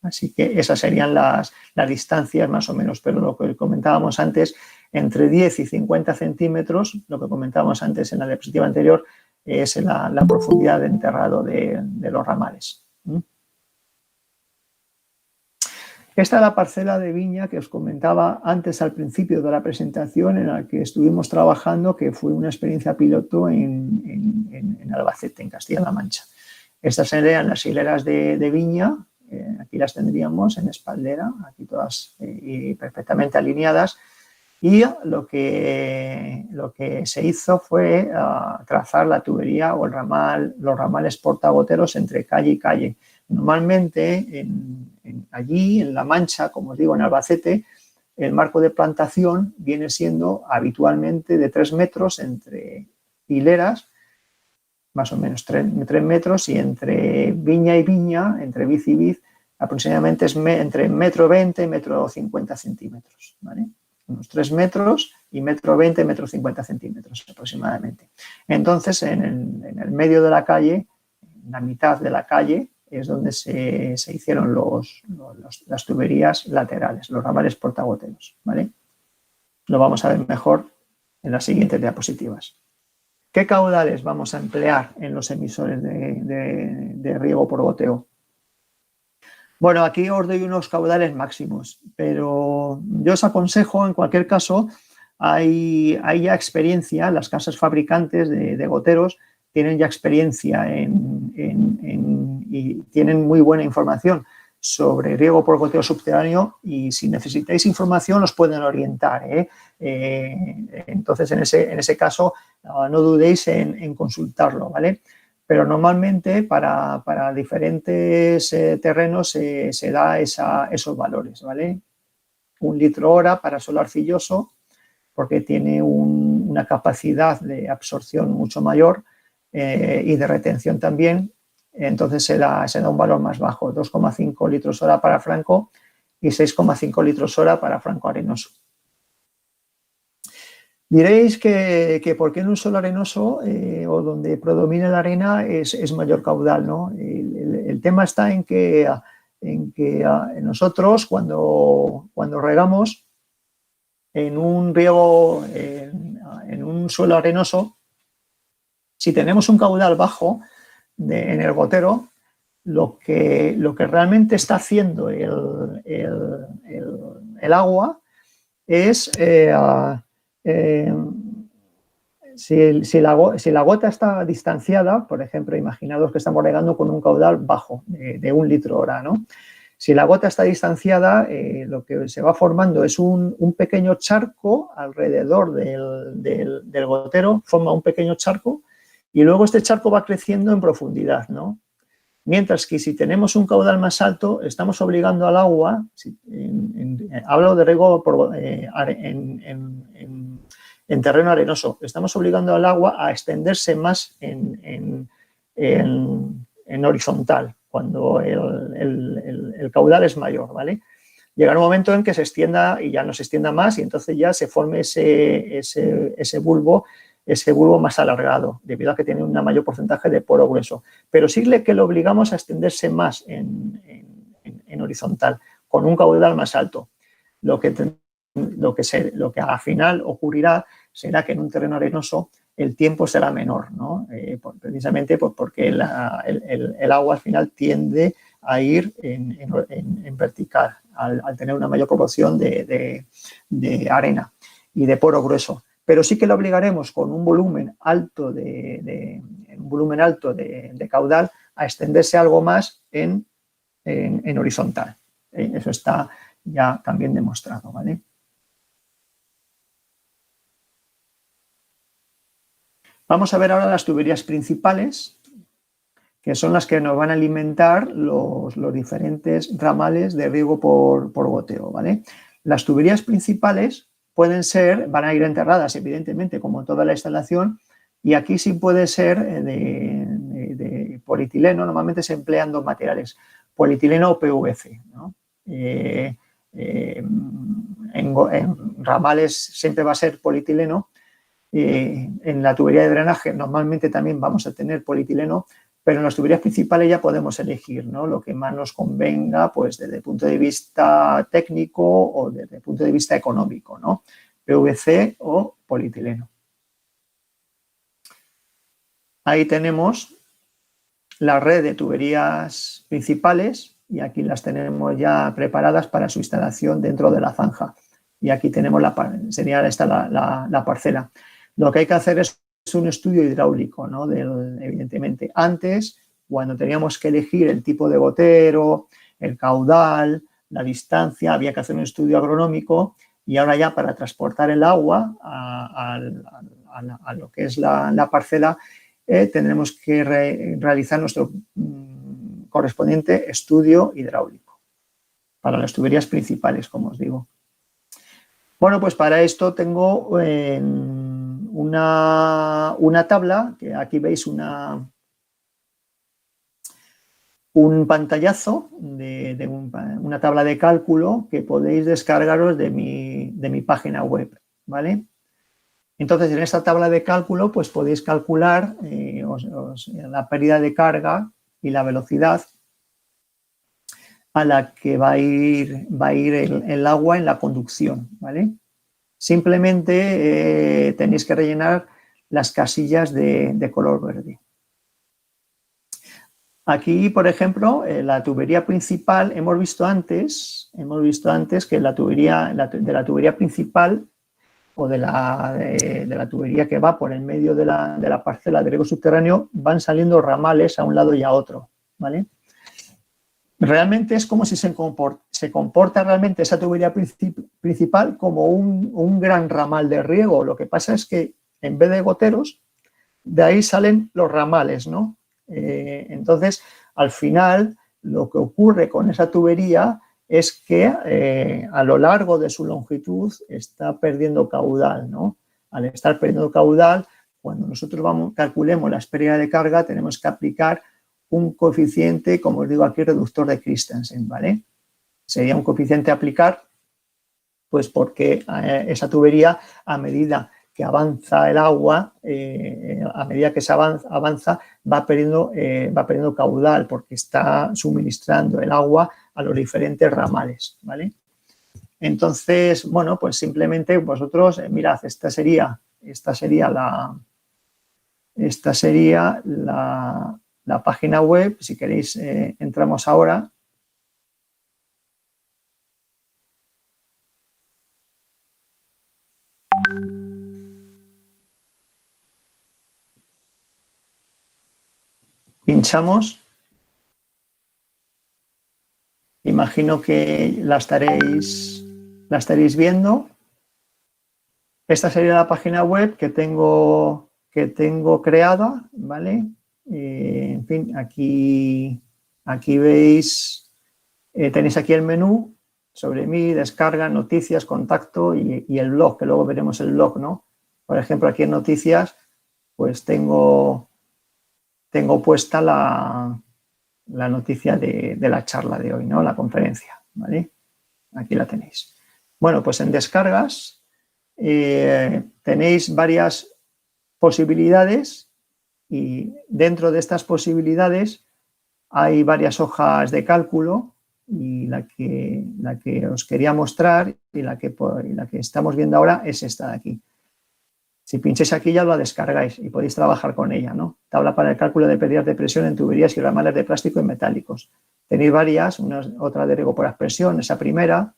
Así que esas serían las distancias más o menos, pero lo que comentábamos antes, entre 10 y 50 centímetros, lo que comentábamos antes en la diapositiva anterior, es la profundidad de enterrado de los ramales. Esta es la parcela de viña que os comentaba antes al principio de la presentación, en la que estuvimos trabajando, que fue una experiencia piloto en Albacete, en Castilla-La Mancha. Estas serían las hileras de viña, aquí las tendríamos en espaldera, aquí todas perfectamente alineadas, y lo que se hizo fue trazar la tubería o los ramales portagoteros entre calle y calle. Normalmente allí en La Mancha, como os digo, en Albacete, el marco de plantación viene siendo habitualmente de 3 metros entre hileras, más o menos 3 metros, y entre viña y viña, entre vid y vid, aproximadamente es entre 1,20 m y 1,50 m centímetros, ¿vale? Unos 3 metros y 1,20 m, 1,50 m centímetros aproximadamente. Entonces, en el medio de la calle, en la mitad de la calle, es donde se hicieron las tuberías laterales, los ramales portagoteros, ¿vale? Lo vamos a ver mejor en las siguientes diapositivas. ¿Qué caudales vamos a emplear en los emisores de riego por goteo? Bueno, aquí os doy unos caudales máximos, pero yo os aconsejo, en cualquier caso, hay ya experiencia, las casas fabricantes de goteros tienen ya experiencia y tienen muy buena información sobre riego por goteo subterráneo, y si necesitáis información os pueden orientar, ¿eh? Entonces, en ese caso, no dudéis en consultarlo, ¿vale? Pero normalmente para diferentes terrenos se da esos valores, ¿vale? 1 litro hora para suelo arcilloso, porque tiene una capacidad de absorción mucho mayor y de retención también. Entonces se da un valor más bajo, 2,5 litros hora para franco y 6,5 litros hora para franco arenoso. Diréis que por qué en un suelo arenoso o donde predomina la arena es mayor caudal, ¿no? El tema está en que nosotros cuando regamos en un riego, en un suelo arenoso, si tenemos un caudal bajo en el gotero, lo que realmente está haciendo el agua es, si la gota está distanciada, por ejemplo, imaginaos que estamos regando con un caudal bajo de 1 litro hora, ¿no? Si la gota está distanciada, lo que se va formando es un pequeño charco alrededor del gotero, forma un pequeño charco, y luego este charco va creciendo en profundidad, ¿no? Mientras que si tenemos un caudal más alto, estamos obligando al agua, hablo de riego en terreno arenoso, estamos obligando al agua a extenderse más en horizontal, cuando el caudal es mayor, ¿vale? Llegará un momento en que se extienda y ya no se extienda más, y entonces ya se forme ese bulbo más alargado, debido a que tiene un mayor porcentaje de poro grueso. Pero sí que lo obligamos a extenderse más en horizontal, con un caudal más alto. Lo que al final ocurrirá será que en un terreno arenoso el tiempo será menor, ¿no? Precisamente porque el agua al final tiende a ir en vertical, al tener una mayor proporción de arena y de poro grueso. Pero sí que lo obligaremos con un volumen alto de caudal a extenderse algo más en horizontal. Eso está ya también demostrado, ¿vale? Vamos a ver ahora las tuberías principales, que son las que nos van a alimentar los diferentes ramales de riego por goteo, ¿vale? Las tuberías principales van a ir enterradas, evidentemente, como toda la instalación, y aquí sí puede ser de polietileno. Normalmente se emplean 2 materiales, polietileno o PVC, ¿no? en ramales siempre va a ser polietileno. En la tubería de drenaje normalmente también vamos a tener polietileno, pero en las tuberías principales ya podemos elegir, ¿no?, lo que más nos convenga, pues desde el punto de vista técnico o desde el punto de vista económico, ¿no? PVC o polietileno. Ahí tenemos la red de tuberías principales y aquí las tenemos ya preparadas para su instalación dentro de la zanja. Y aquí tenemos sería esta la parcela. Lo que hay que hacer es un estudio hidráulico, ¿no?, evidentemente. Antes, cuando teníamos que elegir el tipo de gotero, el caudal, la distancia, había que hacer un estudio agronómico, y ahora ya para transportar el agua a lo que es la parcela, tendremos que realizar nuestro correspondiente estudio hidráulico para las tuberías principales, como os digo. Bueno, pues para esto tengo una tabla, que aquí veis un pantallazo de una tabla de cálculo que podéis descargaros de mi página web, ¿vale? Entonces, en esta tabla de cálculo, pues podéis calcular la pérdida de carga y la velocidad a la que va a ir el agua en la conducción, ¿vale? Simplemente tenéis que rellenar las casillas de color verde. Aquí, por ejemplo, la tubería principal, hemos visto antes que la tubería principal o de la tubería que va por el medio de la parcela de riego subterráneo, van saliendo ramales a un lado y a otro, ¿vale? Realmente es como si se comporta realmente esa tubería principal como un gran ramal de riego. Lo que pasa es que en vez de goteros, de ahí salen los ramales, ¿no? Entonces, al final, lo que ocurre con esa tubería es que a lo largo de su longitud está perdiendo caudal, ¿no? Al estar perdiendo caudal, cuando nosotros calculemos la pérdida de carga, tenemos que aplicar un coeficiente, como os digo aquí, reductor de Christensen, ¿vale? Sería un coeficiente a aplicar, pues porque esa tubería, a medida que avanza el agua, a medida que se avanza, va perdiendo caudal, porque está suministrando el agua a los diferentes ramales, ¿vale? Entonces, bueno, pues simplemente vosotros, mirad, esta sería la página web. Si queréis, entramos ahora. Pinchamos. Imagino que la estaréis viendo. Esta sería la página web que tengo creada, ¿vale? En fin, aquí veis, tenéis aquí el menú, sobre mí, descarga, noticias, contacto y el blog, que luego veremos el blog, ¿no? Por ejemplo, aquí en noticias, pues tengo puesta la noticia de la charla de hoy, ¿no? La conferencia, ¿vale? Aquí la tenéis. Bueno, pues en descargas tenéis varias posibilidades y dentro de estas posibilidades hay varias hojas de cálculo y la que os quería mostrar y la que estamos viendo ahora es esta de aquí. Si pincháis aquí ya la descargáis y podéis trabajar con ella, ¿no? Tabla para el cálculo de pérdidas de presión en tuberías y ramales de plástico y metálicos. Tenéis varias, otra de riego por aspersión, esa primera.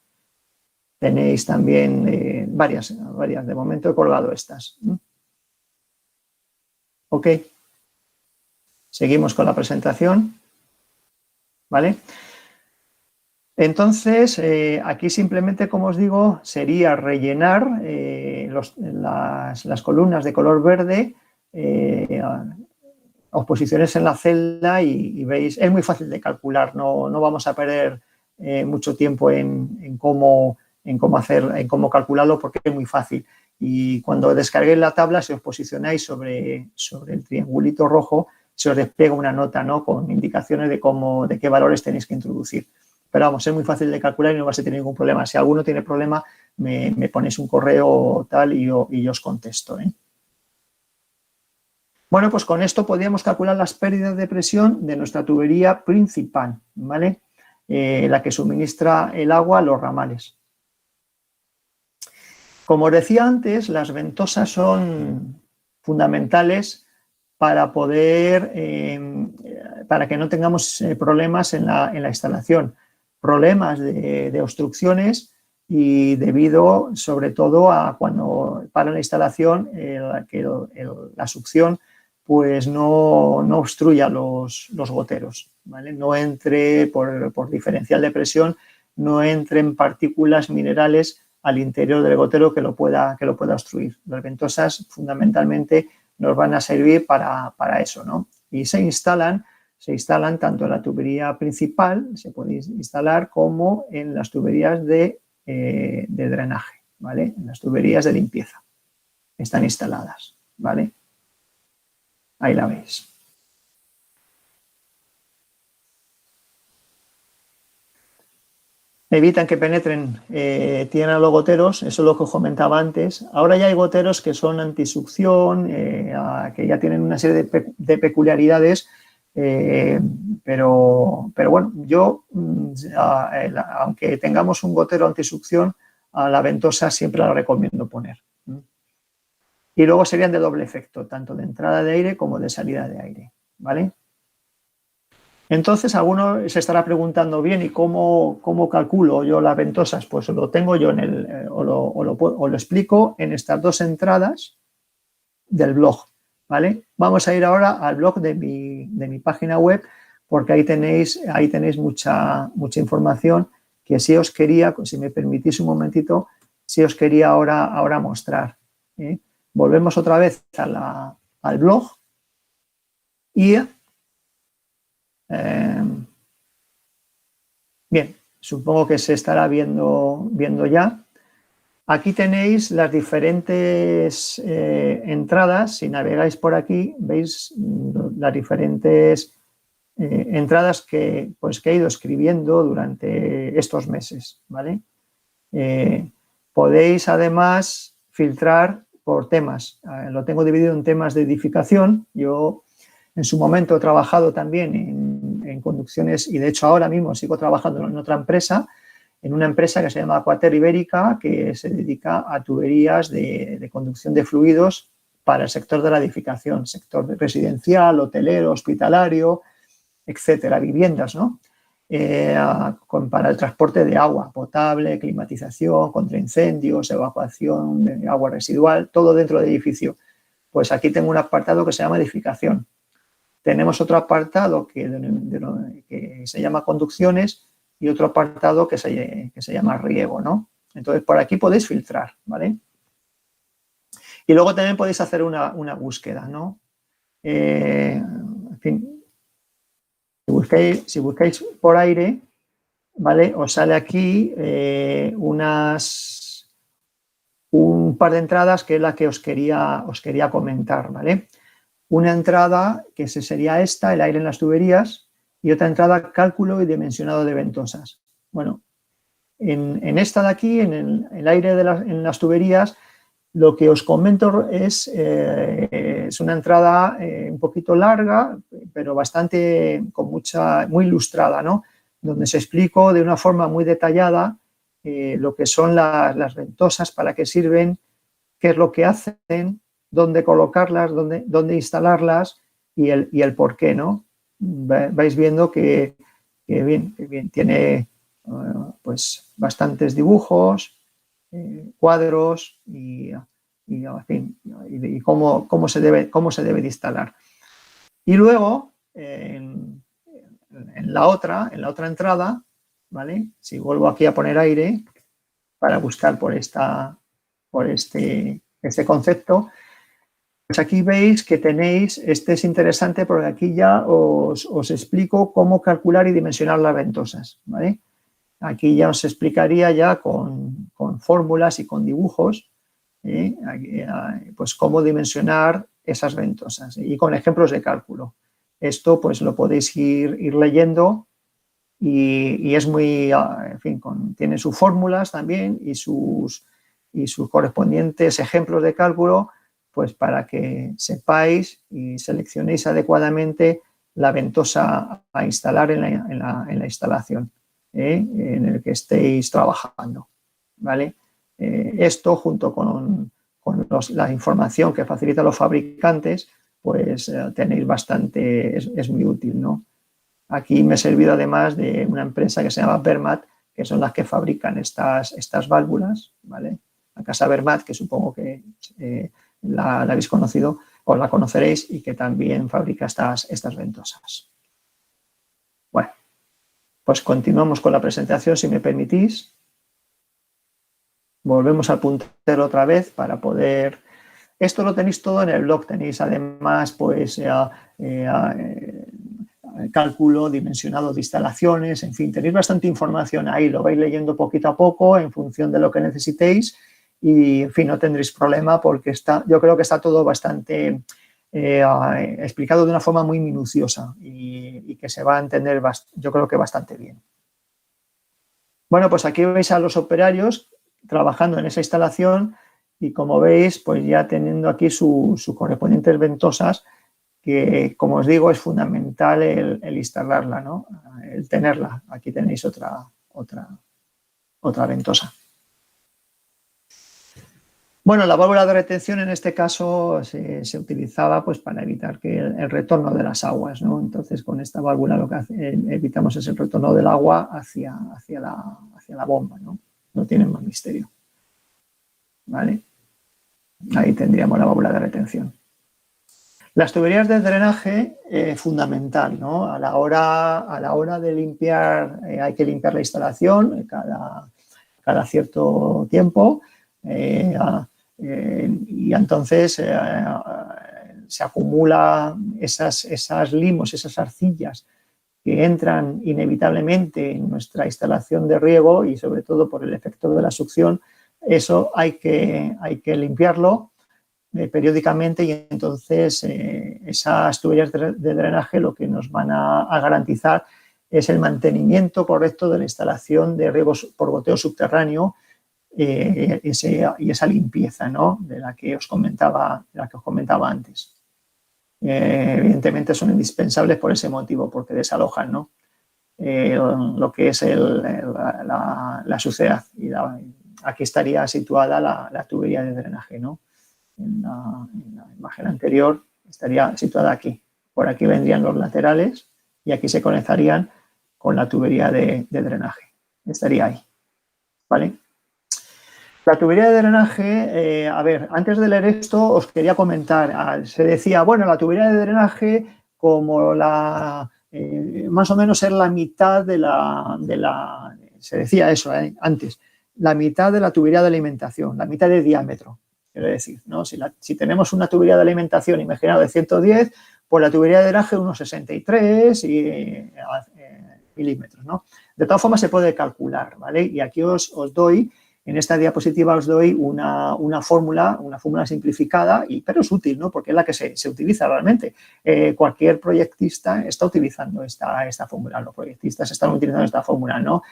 Tenéis también varias. De momento he colgado estas. Ok. Seguimos con la presentación. ¿Vale? Entonces, aquí simplemente, como os digo, sería rellenar las columnas de color verde, os posicionáis en la celda y veis, es muy fácil de calcular, no vamos a perder mucho tiempo en cómo calcularlo porque es muy fácil. Y cuando descarguéis la tabla, si os posicionáis sobre el triangulito rojo, se os despliega una nota, ¿no? Con indicaciones de qué valores tenéis que introducir. Pero vamos, es muy fácil de calcular y no vais a tener ningún problema. Si alguno tiene problema, me ponéis un correo tal y yo os contesto, ¿eh? Bueno, pues con esto podríamos calcular las pérdidas de presión de nuestra tubería principal, ¿vale? La que suministra el agua a los ramales. Como os decía antes, las ventosas son fundamentales para poder, para que no tengamos problemas en la instalación, problemas de obstrucciones y debido sobre todo a cuando para la instalación la succión pues no obstruya los goteros, ¿vale? No entre por diferencial de presión, no entren partículas minerales al interior del gotero que lo pueda obstruir. Las ventosas fundamentalmente nos van a servir para eso, ¿no? Y se instalan tanto en la tubería principal, se puede instalar, como en las tuberías de drenaje, ¿vale? En las tuberías de limpieza están instaladas, ¿vale? Ahí la veis. Evitan que penetren, tienen a los goteros, eso es lo que os comentaba antes. Ahora ya hay goteros que son antisucción, que ya tienen una serie de peculiaridades, pero bueno, yo, aunque tengamos un gotero antisucción, a la ventosa siempre la recomiendo poner. Y luego serían de doble efecto, tanto de entrada de aire como de salida de aire, ¿vale? Entonces, alguno se estará preguntando, bien, ¿y cómo calculo yo las ventosas? Pues lo tengo yo o lo explico en estas dos entradas del blog, ¿vale? Vamos a ir ahora al blog de mi página web, porque ahí tenéis mucha información que si os quería, si me permitís un momentito, si os quería ahora mostrar, ¿eh? Volvemos otra vez al blog y bien, supongo que se estará viendo ya. Aquí tenéis las diferentes entradas. Si navegáis por aquí, veis las diferentes entradas que he ido escribiendo durante estos meses, ¿vale? Podéis además filtrar por temas. Lo tengo dividido en temas de edificación. Yo en su momento he trabajado también en conducciones y de hecho ahora mismo sigo trabajando en otra empresa, en una empresa que se llama Aquater Ibérica, que se dedica a tuberías de conducción de fluidos para el sector de la edificación, sector residencial, hotelero, hospitalario, etcétera, viviendas, ¿no? Para el transporte de agua potable, climatización, contra incendios, evacuación de agua residual, todo dentro del edificio. Pues aquí tengo un apartado que se llama edificación. Tenemos otro apartado que se llama conducciones y otro apartado que se llama riego, ¿no? Entonces, por aquí podéis filtrar, ¿vale? Y luego también podéis hacer una búsqueda, ¿no? En fin, si buscáis por aire, ¿vale? Os sale aquí un par de entradas que es la que os quería comentar, ¿vale? Una entrada que sería esta, el aire en las tuberías, y otra entrada, cálculo y dimensionado de ventosas. Bueno, en esta de aquí, en el aire en las tuberías, lo que os comento es una entrada un poquito larga, pero bastante, muy ilustrada, ¿no? Donde se explico de una forma muy detallada lo que son las ventosas, para qué sirven, qué es lo que hacen, dónde colocarlas, dónde instalarlas y el por qué, ¿no? Vais viendo que bien, tiene pues bastantes dibujos, cuadros y cómo se debe de instalar. Y luego, en la otra entrada, ¿vale? Si vuelvo aquí a poner aire para buscar por este concepto, pues aquí veis que tenéis, este es interesante porque aquí ya os explico cómo calcular y dimensionar las ventosas, ¿vale? Aquí ya os explicaría ya con fórmulas y con dibujos, pues cómo dimensionar esas ventosas y con ejemplos de cálculo. Esto pues lo podéis ir leyendo y es muy, en fin, tiene sus fórmulas también y sus correspondientes ejemplos de cálculo, pues para que sepáis y seleccionéis adecuadamente la ventosa a instalar en la instalación en el que estéis trabajando, ¿vale? Esto junto con la información que facilitan los fabricantes, pues tenéis bastante, es muy útil, ¿no? Aquí me he servido además de una empresa que se llama Vermat, que son las que fabrican estas válvulas, ¿vale? La casa Vermat, que supongo que la habéis conocido o la conoceréis y que también fabrica estas ventosas. Bueno, pues continuamos con la presentación, si me permitís. Volvemos al puntero otra vez para poder... Esto lo tenéis todo en el blog, tenéis además pues cálculo dimensionado de instalaciones, en fin, tenéis bastante información ahí, lo vais leyendo poquito a poco en función de lo que necesitéis y, en fin, no tendréis problema porque yo creo que está todo bastante explicado de una forma muy minuciosa y que se va a entender, yo creo que bastante bien. Bueno, pues aquí veis a los operarios trabajando en esa instalación y, como veis, pues ya teniendo aquí sus correspondientes ventosas, que, como os digo, es fundamental el instalarla, ¿no? El tenerla. Aquí tenéis otra ventosa. Bueno, la válvula de retención en este caso se utilizaba pues para evitar que el retorno de las aguas, ¿no? Entonces, con esta válvula lo que evitamos es el retorno del agua hacia la bomba, ¿no? No tiene más misterio, ¿vale? Ahí tendríamos la válvula de retención. Las tuberías de drenaje, fundamental, ¿no? A la hora de limpiar, hay que limpiar la instalación cada cierto tiempo y entonces se acumulan esas limos, esas arcillas que entran inevitablemente en nuestra instalación de riego y, sobre todo, por el efecto de la succión. Eso hay que limpiarlo periódicamente y entonces esas tuberías de drenaje lo que nos van a garantizar es el mantenimiento correcto de la instalación de riego por goteo subterráneo y esa limpieza, ¿no? de la que os comentaba antes. Evidentemente son indispensables por ese motivo, porque desalojan, ¿no? Lo que es la suciedad. Y aquí estaría situada la tubería de drenaje, ¿no? En la imagen anterior estaría situada aquí. Por aquí vendrían los laterales y aquí se conectarían con la tubería de drenaje. Estaría ahí, ¿vale? La tubería de drenaje, a ver, antes de leer esto os quería comentar, se decía, bueno, la tubería de drenaje como más o menos es la mitad se decía eso antes, la mitad de la tubería de alimentación, la mitad de diámetro, quiero decir, ¿no? Si tenemos una tubería de alimentación, imaginaos, de 110, pues la tubería de drenaje unos 63 milímetros, ¿no? De todas formas se puede calcular, ¿vale? Y aquí os doy... En esta diapositiva os doy una fórmula simplificada, pero es útil, ¿no? Porque es la que se utiliza realmente. Cualquier proyectista está utilizando esta fórmula. Los proyectistas están utilizando esta fórmula, ¿no?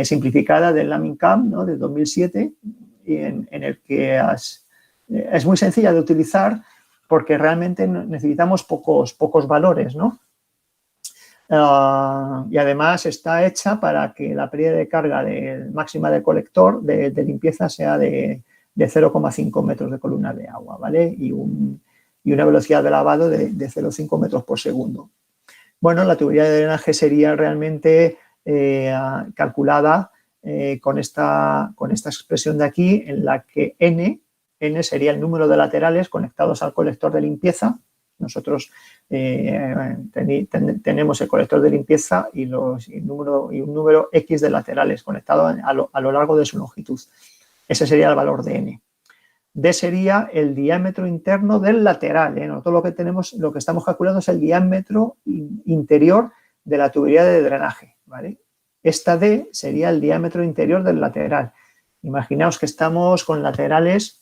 Simplificada del LAMINCAP, ¿no? De 2007, en el que es muy sencilla de utilizar porque realmente necesitamos pocos valores, ¿no? Y además está hecha para que la pérdida de carga máxima del colector de limpieza sea de 0,5 metros de columna de agua, ¿vale? Y una velocidad de lavado de 0,5 metros por segundo. Bueno, la tubería de drenaje sería realmente calculada con esta expresión de aquí, en la que N sería el número de laterales conectados al colector de limpieza. Nosotros tenemos el colector de limpieza y un número X de laterales conectados a lo largo de su longitud. Ese sería el valor de N. D sería el diámetro interno del lateral. Nosotros lo que estamos calculando es el diámetro interior de la tubería de drenaje, ¿vale? Esta D sería el diámetro interior del lateral. Imaginaos que estamos con laterales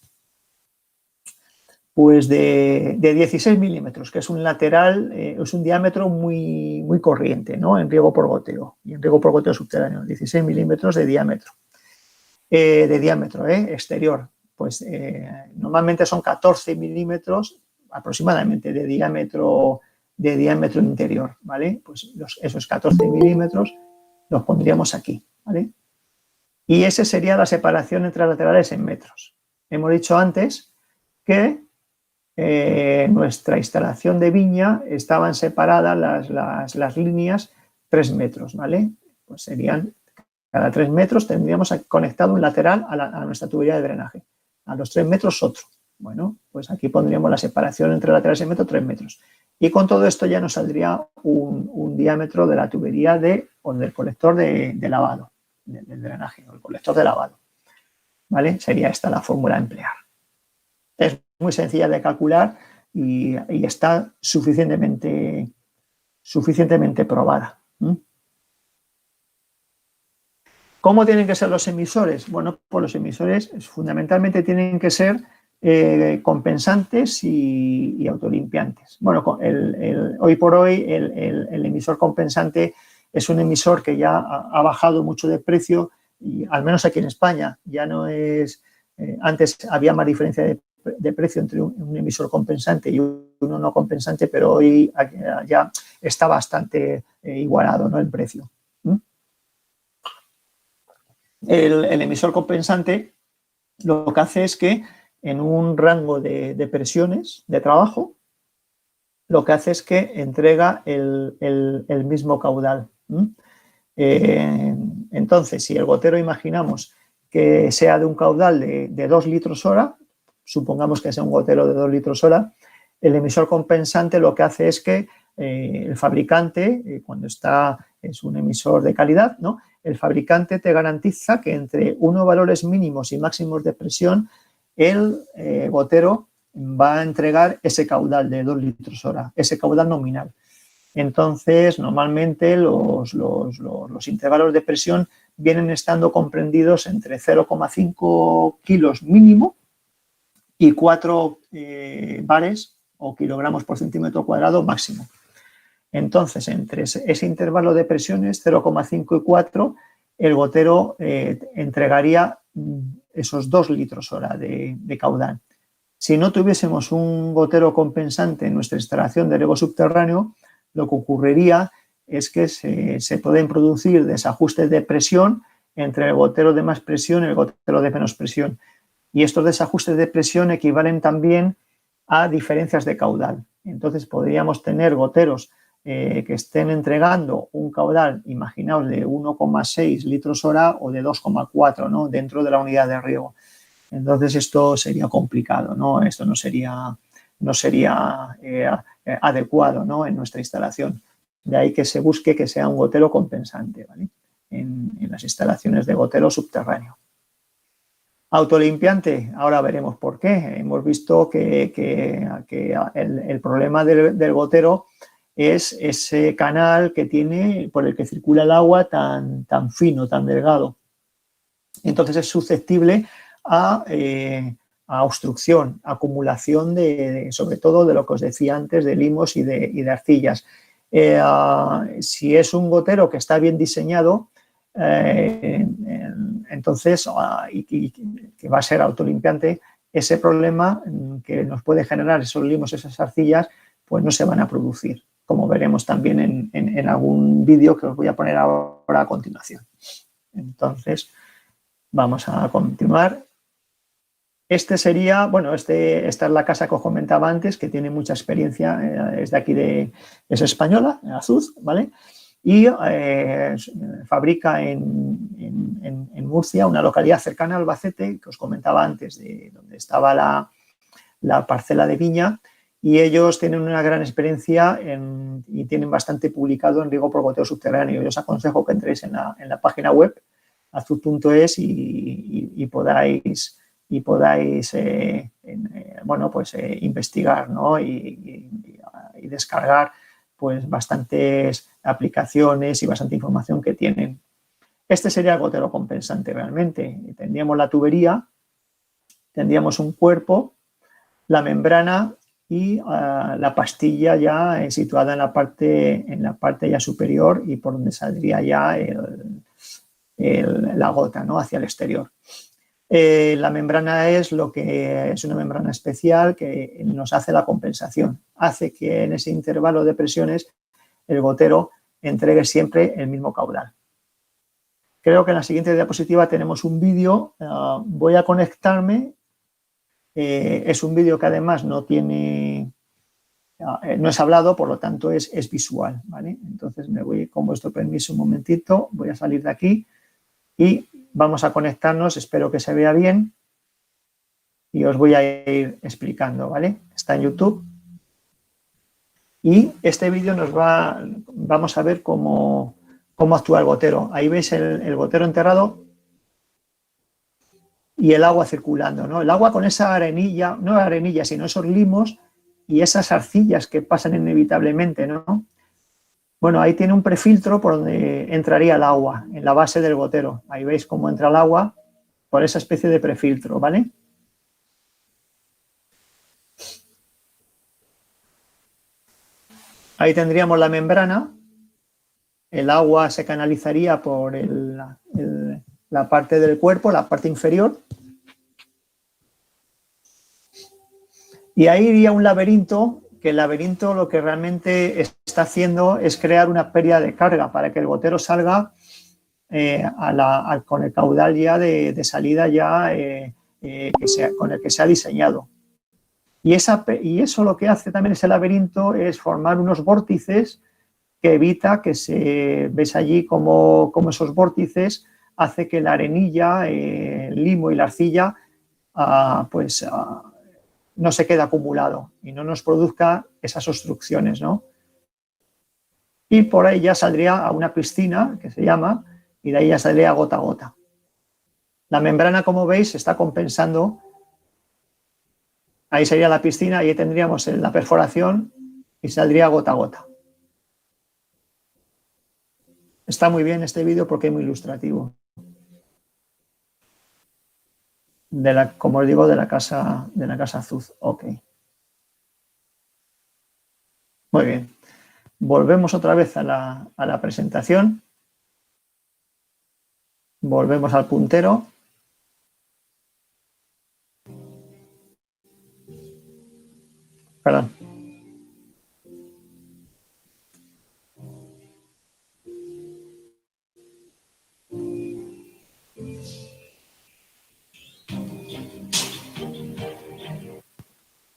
pues de 16 milímetros, que es un lateral, es un diámetro muy corriente, ¿no? En riego por goteo y en riego por goteo subterráneo, 16 milímetros de diámetro. Exterior, pues normalmente son 14 milímetros aproximadamente de diámetro interior, ¿vale? Pues esos 14 milímetros los pondríamos aquí, ¿vale? Y esa sería la separación entre laterales en metros. Hemos dicho antes que nuestra instalación de viña estaban separadas las líneas 3 metros, ¿vale? Pues serían, cada 3 metros tendríamos conectado un lateral a nuestra tubería de drenaje. A los 3 metros otro. Bueno, pues aquí pondríamos la separación entre laterales en metro, 3 metros. Y con todo esto ya nos saldría un diámetro de la tubería o del colector de lavado, del drenaje, o el colector de lavado. ¿Vale? Sería esta la fórmula a emplear. Es muy sencilla de calcular y está suficientemente probada. ¿Cómo tienen que ser los emisores? Bueno, pues los emisores fundamentalmente tienen que ser compensantes y autolimpiantes. Bueno, hoy por hoy el emisor compensante es un emisor que ya ha bajado mucho de precio y al menos aquí en España ya no es... antes había más diferencia de precio entre un emisor compensante y uno no compensante, pero hoy ya está bastante igualado, ¿no? El precio. El emisor compensante lo que hace es que en un rango de presiones de trabajo, lo que hace es que entrega el mismo caudal. Entonces, si el gotero imaginamos que sea de un caudal de 2 litros hora, supongamos que sea un gotero de 2 litros hora, el emisor compensante lo que hace es que el fabricante, cuando es un emisor de calidad, ¿no? El fabricante te garantiza que entre unos valores mínimos y máximos de presión, el gotero va a entregar ese caudal de 2 litros hora, ese caudal nominal. Entonces, normalmente los intervalos de presión vienen estando comprendidos entre 0,5 kilos mínimo y 4 bares o kilogramos por centímetro cuadrado máximo. Entonces, entre ese intervalo de presiones, 0,5 y 4, el gotero entregaría esos 2 litros hora de caudal. Si no tuviésemos un gotero compensante en nuestra instalación de riego subterráneo, lo que ocurriría es que se pueden producir desajustes de presión entre el gotero de más presión y el gotero de menos presión. Y estos desajustes de presión equivalen también a diferencias de caudal. Entonces, podríamos tener goteros que estén entregando un caudal, imaginaos, de 1,6 litros hora o de 2,4, ¿no? Dentro de la unidad de riego. Entonces, esto sería complicado, ¿no? Esto no sería adecuado, ¿no? En nuestra instalación. De ahí que se busque que sea un gotero compensante, ¿vale? En las instalaciones de gotero subterráneo. Autolimpiante, ahora veremos por qué. Hemos visto que el problema del gotero es ese canal que tiene por el que circula el agua tan fino, tan delgado. Entonces es susceptible a obstrucción, acumulación sobre todo de lo que os decía antes, de limos y de arcillas. Si es un gotero que está bien diseñado, entonces, y que va a ser autolimpiante, ese problema que nos puede generar esos limos, esas arcillas, pues no se van a producir, como veremos también en algún vídeo que os voy a poner ahora a continuación. Entonces, vamos a continuar. Este sería, bueno, esta es la casa que os comentaba antes, que tiene mucha experiencia, es de aquí, es española, Azuz, ¿vale? Y fabrica en Murcia, una localidad cercana a Albacete, que os comentaba antes, de donde estaba la parcela de viña, y ellos tienen una gran experiencia y tienen bastante publicado en riego por goteo subterráneo. Yo os aconsejo que entréis en la página web azuz.es y podáis bueno, pues investigar, ¿no? y descargar pues bastantes aplicaciones y bastante información que tienen. Este sería el gotero compensante realmente. Tendríamos la tubería, tendríamos un cuerpo, la membrana y la pastilla ya situada en la parte ya superior y por donde saldría ya la gota, ¿no? Hacia el exterior. La membrana es una membrana especial que nos hace la compensación. Hace que en ese intervalo de presiones el gotero entregue siempre el mismo caudal. Creo que en la siguiente diapositiva tenemos un vídeo. Voy a conectarme. Es un vídeo que además no es hablado, por lo tanto es visual, ¿vale? Entonces me voy con vuestro permiso un momentito, voy a salir de aquí y vamos a conectarnos, espero que se vea bien y os voy a ir explicando, ¿vale? Está en YouTube y este vídeo vamos a ver cómo actúa el gotero. Ahí veis el gotero enterrado y el agua circulando, ¿no? El agua con esa arenilla, no arenilla, sino esos limos y esas arcillas que pasan inevitablemente, ¿no? Bueno, ahí tiene un prefiltro por donde entraría el agua, en la base del gotero. Ahí veis cómo entra el agua por esa especie de prefiltro, ¿vale? Ahí tendríamos la membrana. El agua se canalizaría por la parte del cuerpo, la parte inferior. Y ahí iría un laberinto, que el laberinto lo que realmente está haciendo es crear una pérdida de carga para que el gotero salga con el caudal ya de salida ya con el que se ha diseñado. Y eso lo que hace también ese laberinto es formar unos vórtices que evita que ves allí como esos vórtices hace que la arenilla, el limo y la arcilla no se quede acumulado y no nos produzca esas obstrucciones, ¿no? Y por ahí ya saldría a una piscina, que se llama, y de ahí ya saldría gota a gota. La membrana, como veis, está compensando. Ahí sería la piscina y ahí tendríamos la perforación y saldría gota a gota. Está muy bien este vídeo porque es muy ilustrativo. Como os digo, de la casa Zuz. Ok. Muy bien. Volvemos otra vez a la presentación. Volvemos al puntero. Perdón.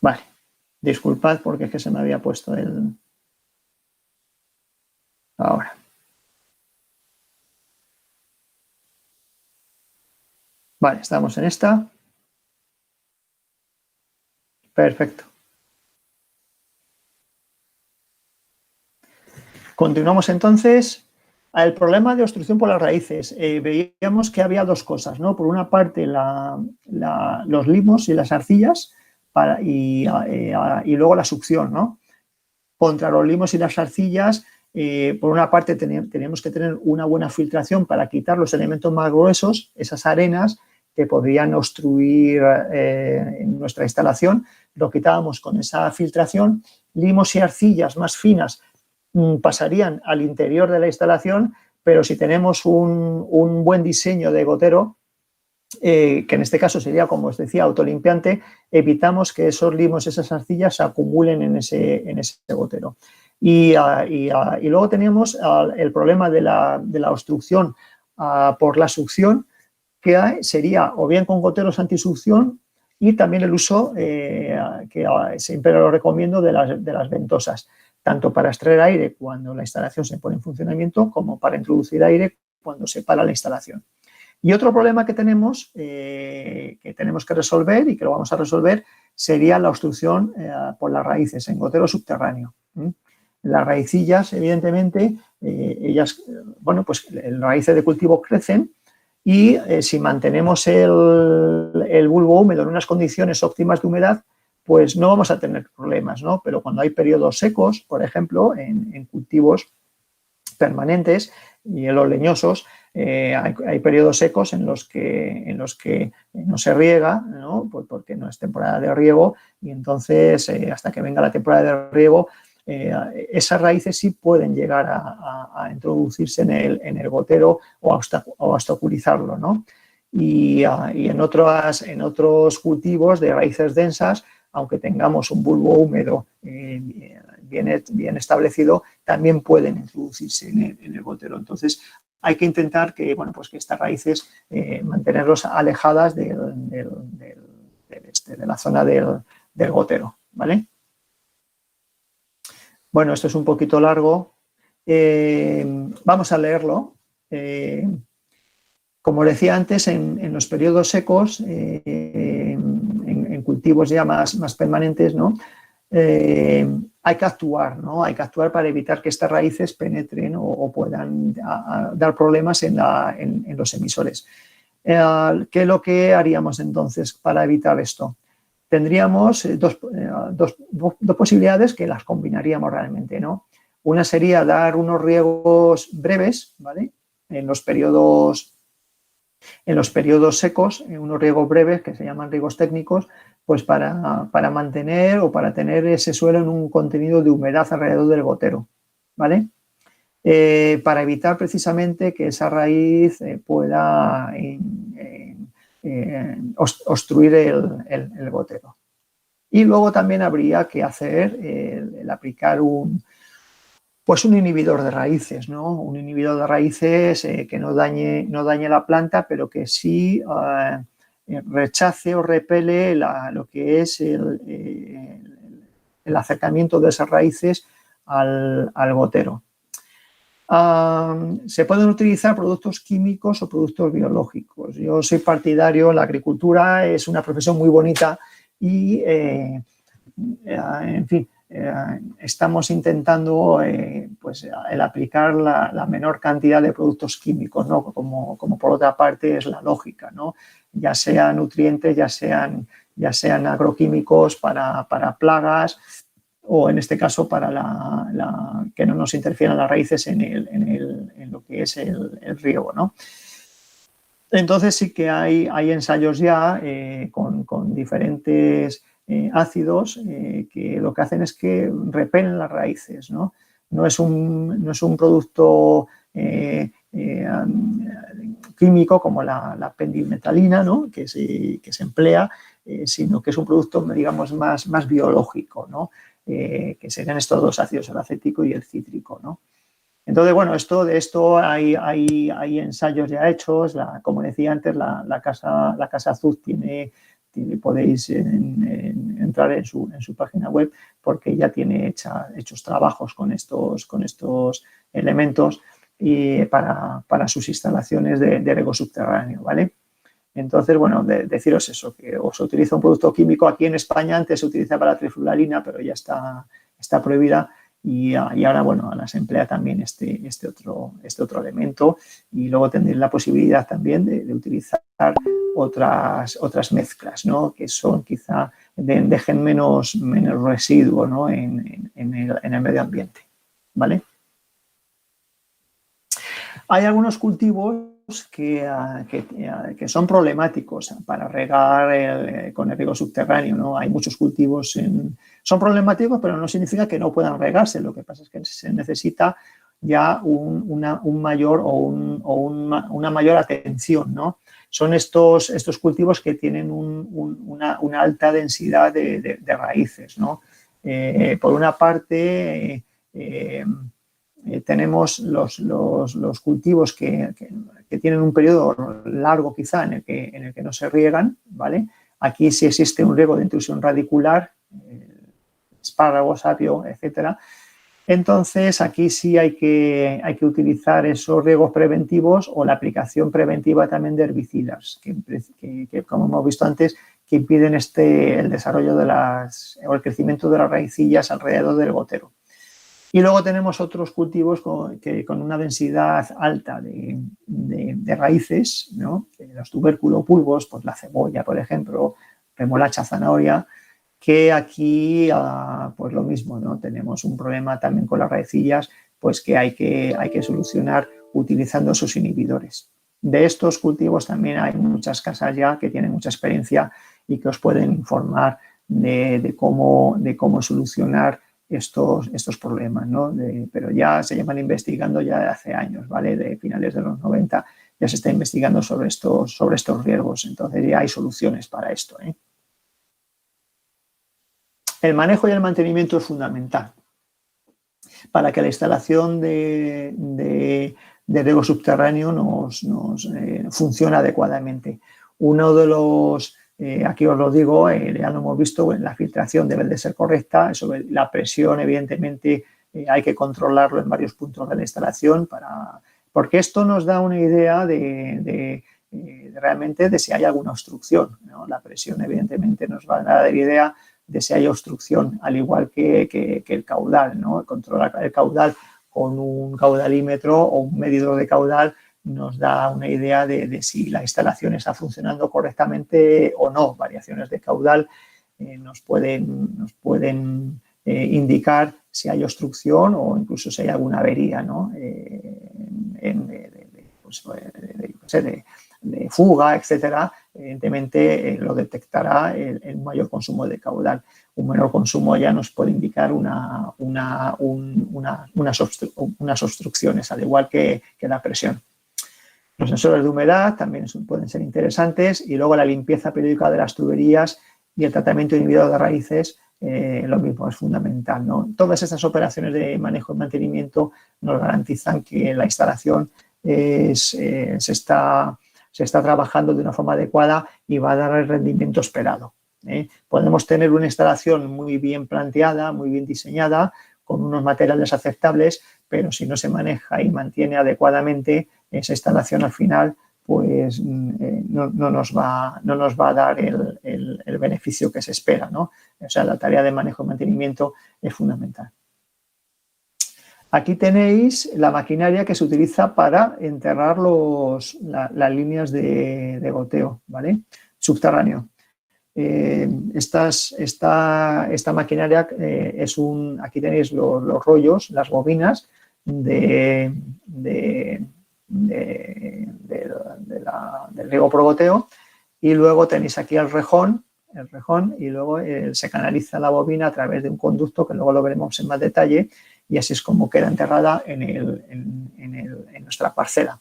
Vale. Disculpad porque es que se me había puesto ahora. Vale, estamos en esta. Perfecto. Continuamos entonces. El problema de obstrucción por las raíces. Veíamos que había dos cosas, ¿no? Por una parte, los limos y las arcillas y luego la succión, ¿no? Contra los limos y las arcillas, por una parte, tenemos que tener una buena filtración para quitar los elementos más gruesos, esas arenas que podrían obstruir nuestra instalación. Lo quitábamos con esa filtración. Limos y arcillas más finas pasarían al interior de la instalación, pero si tenemos un buen diseño de gotero, que en este caso sería, como os decía, autolimpiante, evitamos que esos limos, esas arcillas se acumulen en ese gotero. Y luego tenemos el problema de la obstrucción por la succión, que sería o bien con goteros antisucción y también el uso, que siempre lo recomiendo, de las ventosas, tanto para extraer aire cuando la instalación se pone en funcionamiento como para introducir aire cuando se para la instalación. Y otro problema que tenemos que resolver y que lo vamos a resolver sería la obstrucción por las raíces en gotero subterráneo. Las raicillas, evidentemente, ellas, bueno, pues las raíces de cultivo crecen y si mantenemos el bulbo húmedo en unas condiciones óptimas de humedad, pues no vamos a tener problemas, ¿no? Pero cuando hay periodos secos, por ejemplo, en cultivos permanentes y en los leñosos, Hay periodos secos en los que no se riega, ¿no? Pues porque no es temporada de riego y entonces hasta que venga la temporada de riego esas raíces sí pueden llegar a introducirse en el gotero o a obstaculizarlo, ¿no? Y en otros cultivos de raíces densas, aunque tengamos un bulbo húmedo bien establecido, también pueden introducirse en el gotero. Entonces, hay que intentar que, bueno, pues que estas raíces mantenerlos alejadas de la zona del gotero, ¿vale? Bueno, esto es un poquito largo. Vamos a leerlo. Como decía antes, en los periodos secos, en cultivos ya más permanentes, ¿no? Hay que actuar, ¿no? Hay que actuar para evitar que estas raíces penetren o puedan dar problemas en los emisores. ¿Qué es lo que haríamos entonces para evitar esto? Tendríamos dos posibilidades que las combinaríamos realmente, ¿no? Una sería dar unos riegos breves, ¿vale? En los periodos secos, unos riegos breves que se llaman riegos técnicos, pues para mantener o para tener ese suelo en un contenido de humedad alrededor del gotero, ¿vale? Para evitar precisamente que esa raíz pueda obstruir el gotero. Y luego también habría que hacer el aplicar un inhibidor de raíces, ¿no? Un inhibidor de raíces que no dañe la planta, pero que sí rechace o repele lo que es el acercamiento de esas raíces al gotero. Se pueden utilizar productos químicos o productos biológicos. Yo soy partidario, la agricultura es una profesión muy bonita y, en fin, estamos intentando pues, el aplicar la menor cantidad de productos químicos, ¿no? Como por otra parte es la lógica, ¿no? Ya sean nutrientes, ya sean agroquímicos para plagas, o en este caso para que no nos interfieran las raíces en lo que es el riego, ¿no? Entonces sí que hay ensayos ya con diferentes ácidos que lo que hacen es que repelen las raíces, ¿no? No es un producto químico como la pendimetalina, ¿no? que se emplea, sino que es un producto, digamos, más biológico, ¿no? Que serían estos dos ácidos, el acético y el cítrico, ¿no? Entonces, bueno, de esto hay ensayos ya hechos. Como decía antes, la Casa Azul podéis entrar en su página web porque ya tiene hechos trabajos con estos elementos y para sus instalaciones de riego subterráneo, ¿vale? Entonces, bueno, deciros eso, que o se utiliza un producto químico. Aquí en España antes se utilizaba la trifluoralina, pero ya está prohibida y ahora, bueno, ahora se emplea también este otro elemento y luego tendréis la posibilidad también de utilizar otras mezclas, ¿no? Que son quizá dejen menos residuo, ¿no? en el medio ambiente, ¿vale? Hay algunos cultivos que son problemáticos para regar con el riego subterráneo, ¿no? Hay muchos cultivos son problemáticos, pero no significa que no puedan regarse. Lo que pasa es que se necesita ya una mayor atención, ¿no? Son estos cultivos que tienen una alta densidad de raíces, ¿no? Por una parte, tenemos los cultivos que tienen un periodo largo quizá en el que no se riegan, ¿vale? Aquí sí existe un riego de intrusión radicular, espárragos, apio, etcétera. Entonces, aquí sí hay que utilizar esos riegos preventivos o la aplicación preventiva también de herbicidas, que como hemos visto antes, que impiden el desarrollo o el crecimiento de las raicillas alrededor del gotero. Y luego tenemos otros cultivos con una densidad alta de raíces, ¿no? Los tubérculo-bulbos, pues la cebolla, por ejemplo, remolacha, zanahoria, que aquí, pues lo mismo, ¿no? Tenemos un problema también con las raicillas, pues que hay que solucionar utilizando sus inhibidores. De estos cultivos también hay muchas casas ya que tienen mucha experiencia y que os pueden informar de cómo solucionar estos problemas, ¿no? Pero ya se llevan investigando ya de hace años, ¿vale? De finales de los 90 ya se está investigando sobre estos riesgos, entonces ya hay soluciones para esto, ¿eh? El manejo y el mantenimiento es fundamental para que la instalación de riego subterráneo nos funcione adecuadamente. Uno de los, aquí os lo digo, ya lo hemos visto, la filtración debe de ser correcta, la presión evidentemente hay que controlarlo en varios puntos de la instalación porque esto nos da una idea realmente de si hay alguna obstrucción, ¿no? La presión evidentemente nos va a dar idea de si hay obstrucción, al igual que el caudal, ¿no? Controlar el caudal con un caudalímetro o un medidor de caudal nos da una idea de si la instalación está funcionando correctamente o no. Variaciones de caudal nos pueden indicar si hay obstrucción o incluso si hay alguna avería, ¿no? De fuga, etcétera. Evidentemente lo detectará el mayor consumo de caudal. Un menor consumo ya nos puede indicar unas obstrucciones, al igual que la presión. Los sensores de humedad también pueden ser interesantes y luego la limpieza periódica de las tuberías y el tratamiento inhibidor de raíces, lo mismo, es fundamental, ¿no? Todas estas operaciones de manejo y mantenimiento nos garantizan que la instalación se está trabajando de una forma adecuada y va a dar el rendimiento esperado, ¿eh? Podemos tener una instalación muy bien planteada, muy bien diseñada, con unos materiales aceptables, pero si no se maneja y mantiene adecuadamente, esa instalación al final pues no nos va a dar el beneficio que se espera, ¿no? O sea, la tarea de manejo y mantenimiento es fundamental. Aquí tenéis la maquinaria que se utiliza para enterrar las líneas de goteo, ¿vale? Subterráneo. Esta maquinaria aquí tenéis los rollos, las bobinas del riego por goteo, y luego tenéis aquí el rejón y luego se canaliza la bobina a través de un conducto que luego lo veremos en más detalle, y así es como queda enterrada en nuestra parcela.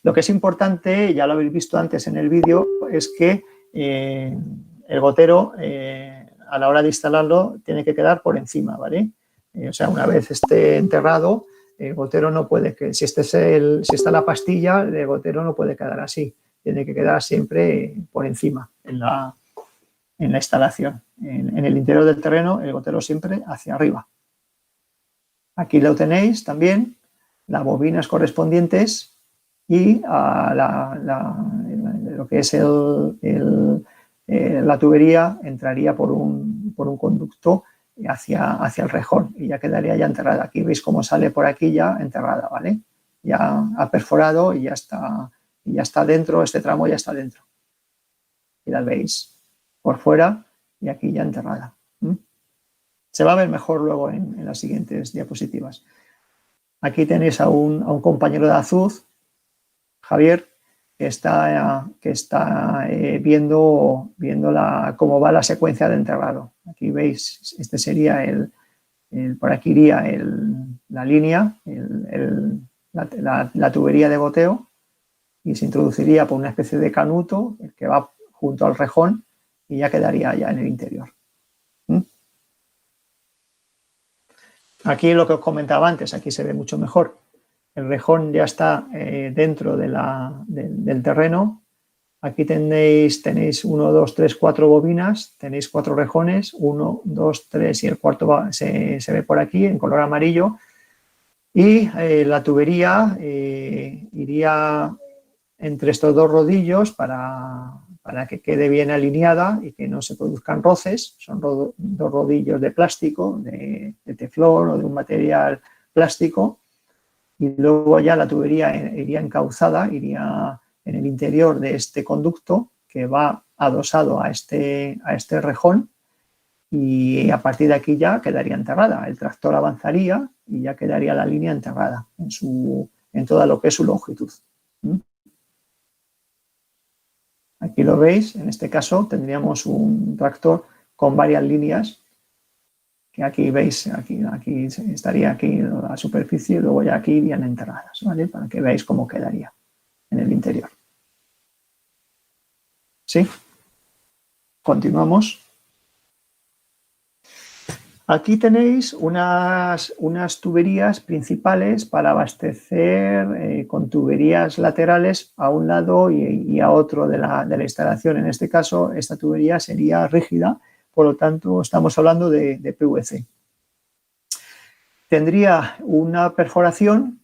Lo que es importante, ya lo habéis visto antes en el vídeo, es que el gotero a la hora de instalarlo tiene que quedar por encima, ¿vale? O sea, una vez esté enterrado, el gotero no puede, si está la pastilla, el gotero no puede quedar así, tiene que quedar siempre por encima en la instalación. En el interior del terreno, el gotero siempre hacia arriba. Aquí lo tenéis también, las bobinas correspondientes y lo que es la tubería entraría por un conducto hacia el rejón y ya quedaría ya enterrada. Aquí veis cómo sale por aquí ya enterrada, ¿vale? Ya ha perforado y ya está dentro, este tramo ya está dentro. Y la veis por fuera y aquí ya enterrada. Se va a ver mejor luego en las siguientes diapositivas. Aquí tenéis a un compañero de Azuz, Javier, que está viendo cómo va la secuencia de enterrado. Aquí veis, este sería por aquí iría la línea, la tubería de goteo, y se introduciría por una especie de canuto que va junto al rejón y ya quedaría ya en el interior. Aquí lo que os comentaba antes, aquí se ve mucho mejor. El rejón ya está dentro del terreno. Aquí tenéis 1, 2, 3, 4 bobinas, tenéis 4 rejones, 1, 2, 3 y el cuarto se ve por aquí en color amarillo. Y la tubería iría entre estos dos rodillos para que quede bien alineada y que no se produzcan roces. Son dos rodillos de plástico, de teflón o de un material plástico. Y luego ya la tubería iría encauzada, iría en el interior de este conducto que va adosado a este rejón, y a partir de aquí ya quedaría enterrada. El tractor avanzaría y ya quedaría la línea enterrada en su en toda lo que es su longitud. Aquí lo veis, en este caso tendríamos un tractor con varias líneas, que aquí veis, aquí estaría aquí la superficie y luego ya aquí irían enterradas, ¿vale? Para que veáis cómo quedaría en el interior. ¿Sí? Continuamos. Aquí tenéis unas tuberías principales para abastecer con tuberías laterales a un lado y a otro de la instalación. En este caso, esta tubería sería rígida, por lo tanto, estamos hablando de PVC. Tendría una perforación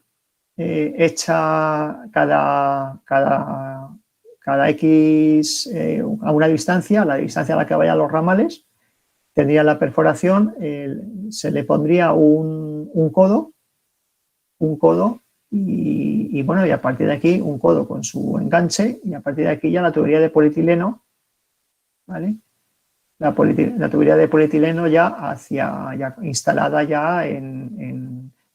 hecha cada X a una distancia, la distancia a la que vayan los ramales. Tendría la perforación, se le pondría un codo y bueno, y a partir de aquí un codo con su enganche y a partir de aquí ya la tubería de polietileno, ¿vale? La tubería de polietileno ya instalada ya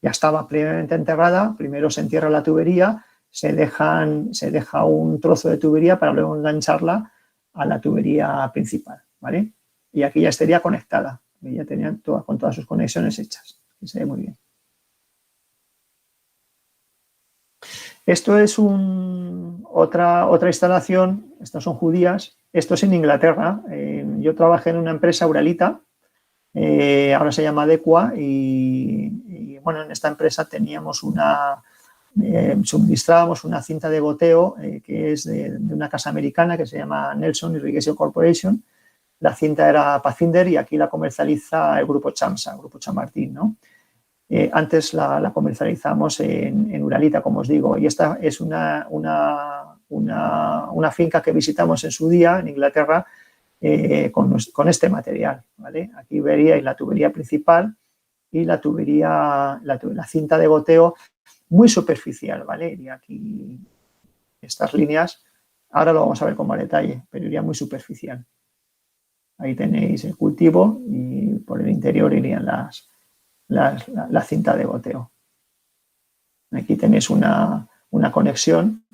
ya estaba previamente enterrada. Primero se entierra la tubería, se deja un trozo de tubería para luego engancharla a la tubería principal, ¿vale? Y aquí ya estaría conectada, ya tenían con todas sus conexiones hechas, que se ve muy bien. Esto es otra instalación, estas son judías, esto es en Inglaterra. Yo trabajé en una empresa uralita, ahora se llama Adecua, y bueno, en esta empresa teníamos suministrábamos una cinta de goteo que es de una casa americana que se llama Nelson Irrigation Corporation. La cinta era Pathfinder y aquí la comercializa el grupo Chamsa, el grupo Chamartín, ¿no? Antes la comercializamos en Uralita, como os digo, y esta es una finca que visitamos en su día en Inglaterra con este material, ¿vale? Aquí veríais la tubería principal y la cinta de goteo muy superficial, ¿vale? Y aquí estas líneas, ahora lo vamos a ver con más detalle, pero iría muy superficial. Ahí tenéis el cultivo y por el interior irían la cinta de goteo. Aquí tenéis una conexión,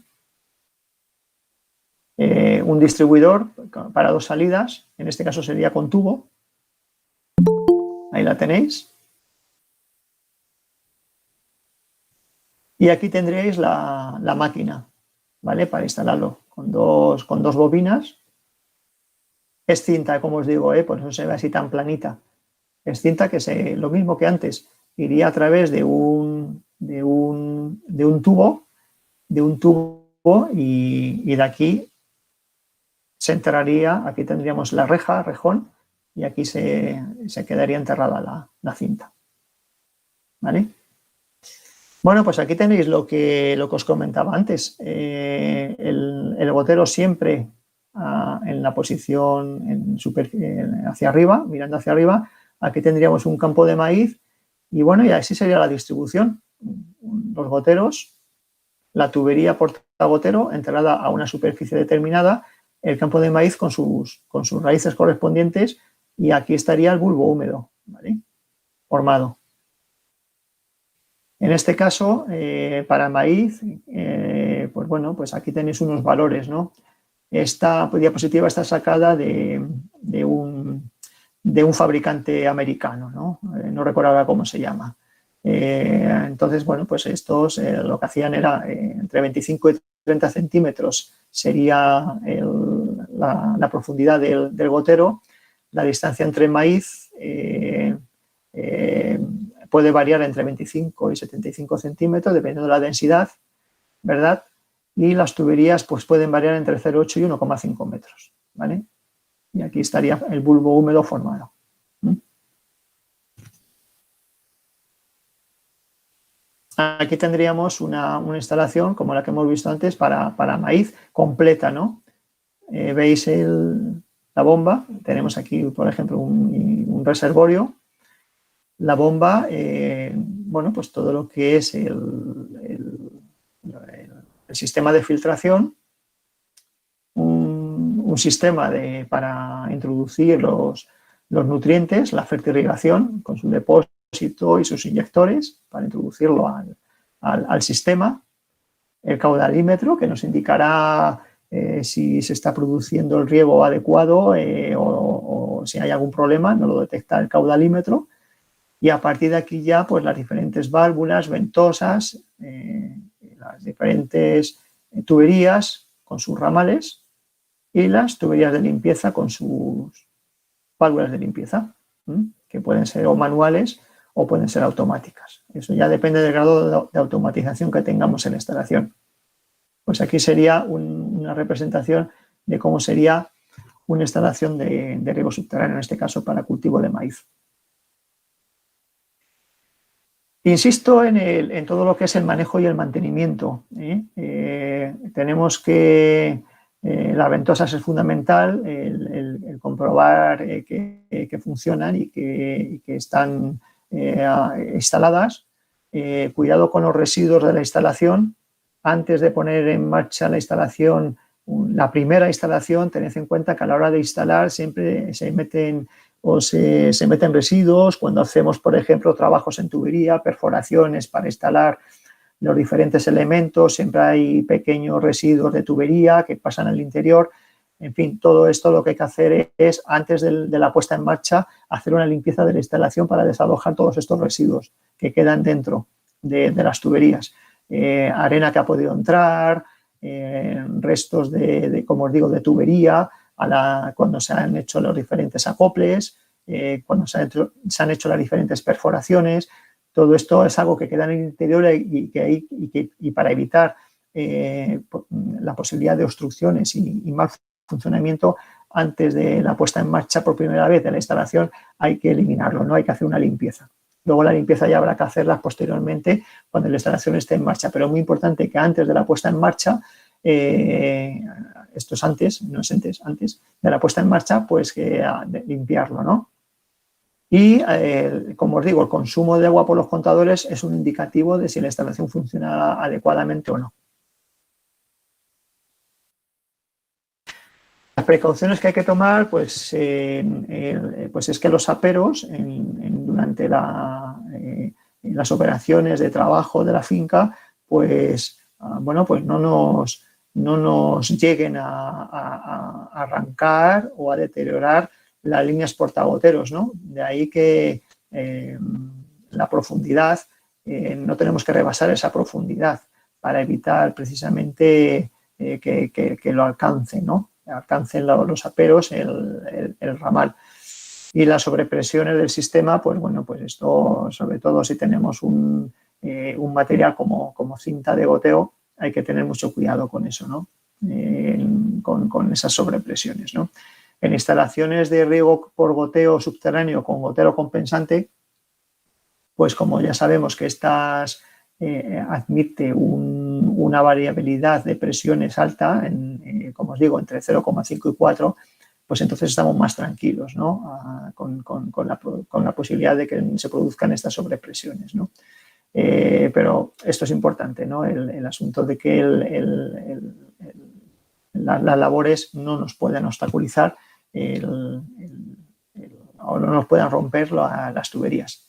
un distribuidor para dos salidas, en este caso sería con tubo. Ahí la tenéis. Y aquí tendréis la máquina, ¿vale? Para instalarlo con dos bobinas. Es cinta, como os digo, por eso se ve así tan planita. Es cinta que lo mismo que antes, iría a través de un tubo y de aquí se enterraría, aquí tendríamos la rejón, y aquí se quedaría enterrada la cinta. ¿Vale? Bueno, pues aquí tenéis lo que os comentaba antes. El gotero siempre en la posición hacia arriba, mirando hacia arriba. Aquí tendríamos un campo de maíz y bueno, y así sería la distribución. Los goteros, la tubería portagotero enterrada a una superficie determinada, el campo de maíz con sus raíces correspondientes y aquí estaría el bulbo húmedo, ¿vale? Formado. En este caso, para maíz, pues bueno, pues aquí tenéis unos valores, ¿no? Esta diapositiva está sacada de un fabricante americano, ¿no? No recuerdo ahora cómo se llama. Entonces, bueno, pues estos lo que hacían era entre 25 y 30 centímetros sería la profundidad del gotero. La distancia entre maíz puede variar entre 25 y 75 centímetros, dependiendo de la densidad, ¿verdad? Y las tuberías pues pueden variar entre 0,8 y 1,5 metros, ¿vale? Y aquí estaría el bulbo húmedo formado. Aquí tendríamos una instalación como la que hemos visto antes para maíz completa, ¿no? Veis la bomba, tenemos aquí, por ejemplo, un reservorio. La bomba, bueno, pues todo lo que es el sistema de filtración, un sistema para introducir los nutrientes, la fertirrigación con su depósito y sus inyectores para introducirlo al sistema, el caudalímetro, que nos indicará si se está produciendo el riego adecuado o si hay algún problema, nos lo detecta el caudalímetro. Y a partir de aquí ya, pues las diferentes válvulas, ventosas, las diferentes tuberías con sus ramales y las tuberías de limpieza con sus válvulas de limpieza, que pueden ser o manuales o pueden ser automáticas. Eso ya depende del grado de automatización que tengamos en la instalación. Pues aquí sería una representación de cómo sería una instalación de riego subterráneo, en este caso para cultivo de maíz. Insisto en todo lo que es el manejo y el mantenimiento. Tenemos que las ventosas es fundamental, el comprobar que funcionan y que están instaladas. Cuidado con los residuos de la instalación. Antes de poner en marcha la instalación, la primera instalación, tened en cuenta que a la hora de instalar siempre se meten residuos cuando hacemos, por ejemplo, trabajos en tubería, perforaciones para instalar los diferentes elementos, siempre hay pequeños residuos de tubería que pasan al interior. En fin, todo esto lo que hay que hacer es, antes de la puesta en marcha, hacer una limpieza de la instalación para desalojar todos estos residuos que quedan dentro de las tuberías. Arena que ha podido entrar, restos como os digo, de tubería, cuando se han hecho los diferentes acoples, cuando se han hecho las diferentes perforaciones. Todo esto es algo que queda en el interior y para evitar la posibilidad de obstrucciones y mal funcionamiento antes de la puesta en marcha por primera vez de la instalación, hay que eliminarlo, ¿no? Hay que hacer una limpieza. Luego la limpieza ya habrá que hacerla posteriormente cuando la instalación esté en marcha, pero es muy importante que antes de la puesta en marcha, esto es antes, no es antes de la puesta en marcha, pues limpiarlo, ¿no? Y, como os digo, el consumo de agua por los contadores es un indicativo de si la instalación funciona adecuadamente o no. Las precauciones que hay que tomar, pues es que los aperos, durante las operaciones de trabajo de la finca, pues no nos lleguen a arrancar o a deteriorar las líneas portagoteros, ¿no? De ahí que la profundidad, no tenemos que rebasar esa profundidad para evitar precisamente que lo alcance, ¿no? Alcancen los aperos el ramal. Y las sobrepresiones del sistema, pues bueno, pues esto, sobre todo si tenemos un material como cinta de goteo, hay que tener mucho cuidado con eso, ¿no? Con esas sobrepresiones, ¿no? En instalaciones de riego por goteo subterráneo con gotero compensante, pues como ya sabemos que estas admite una variabilidad de presiones alta, como os digo, entre 0,5 y 4, pues entonces estamos más tranquilos, ¿no? Con la posibilidad de que se produzcan estas sobrepresiones, ¿no? Pero esto es importante, ¿no? El asunto de que las labores no nos puedan obstaculizar o no nos puedan romper las tuberías.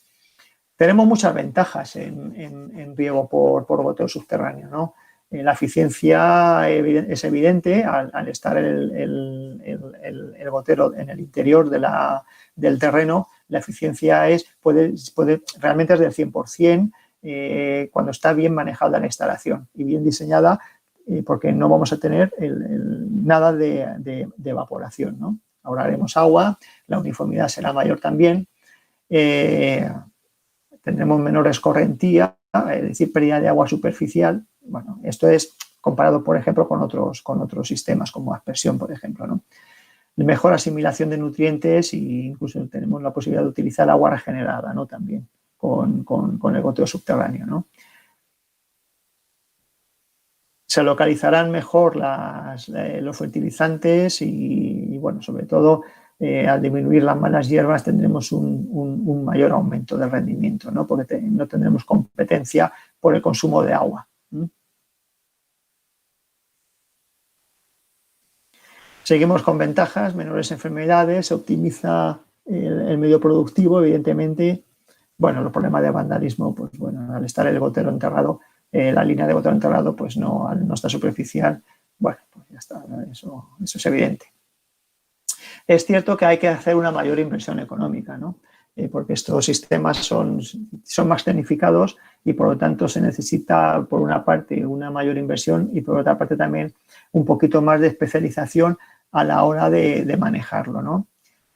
Tenemos muchas ventajas en riego por goteo subterráneo, ¿no? La eficiencia es evidente al estar el gotero en el interior del terreno. La eficiencia realmente es del 100% cuando está bien manejada la instalación y bien diseñada, porque no vamos a tener nada de evaporación, ¿no? Ahorraremos agua, la uniformidad será mayor también. Tendremos menor escorrentía, es decir, pérdida de agua superficial. Bueno, esto es comparado, por ejemplo, con otros sistemas como aspersión, por ejemplo, ¿no? Mejor asimilación de nutrientes e incluso tenemos la posibilidad de utilizar agua regenerada, ¿no? También con el goteo subterráneo, ¿no? Se localizarán mejor los fertilizantes y, bueno, sobre todo, al disminuir las malas hierbas tendremos un mayor aumento del rendimiento, ¿no? Porque no tendremos competencia por el consumo de agua. Seguimos con ventajas, menores enfermedades, se optimiza el medio productivo, evidentemente. Bueno, los problemas de vandalismo, pues bueno, al estar el gotero enterrado, la línea de botón integrado, pues no, al no estar superficial, bueno, pues ya está, eso es evidente. Es cierto que hay que hacer una mayor inversión económica, ¿no? Porque estos sistemas son más tecnificados y por lo tanto se necesita por una parte una mayor inversión y por otra parte también un poquito más de especialización a la hora de manejarlo, ¿no?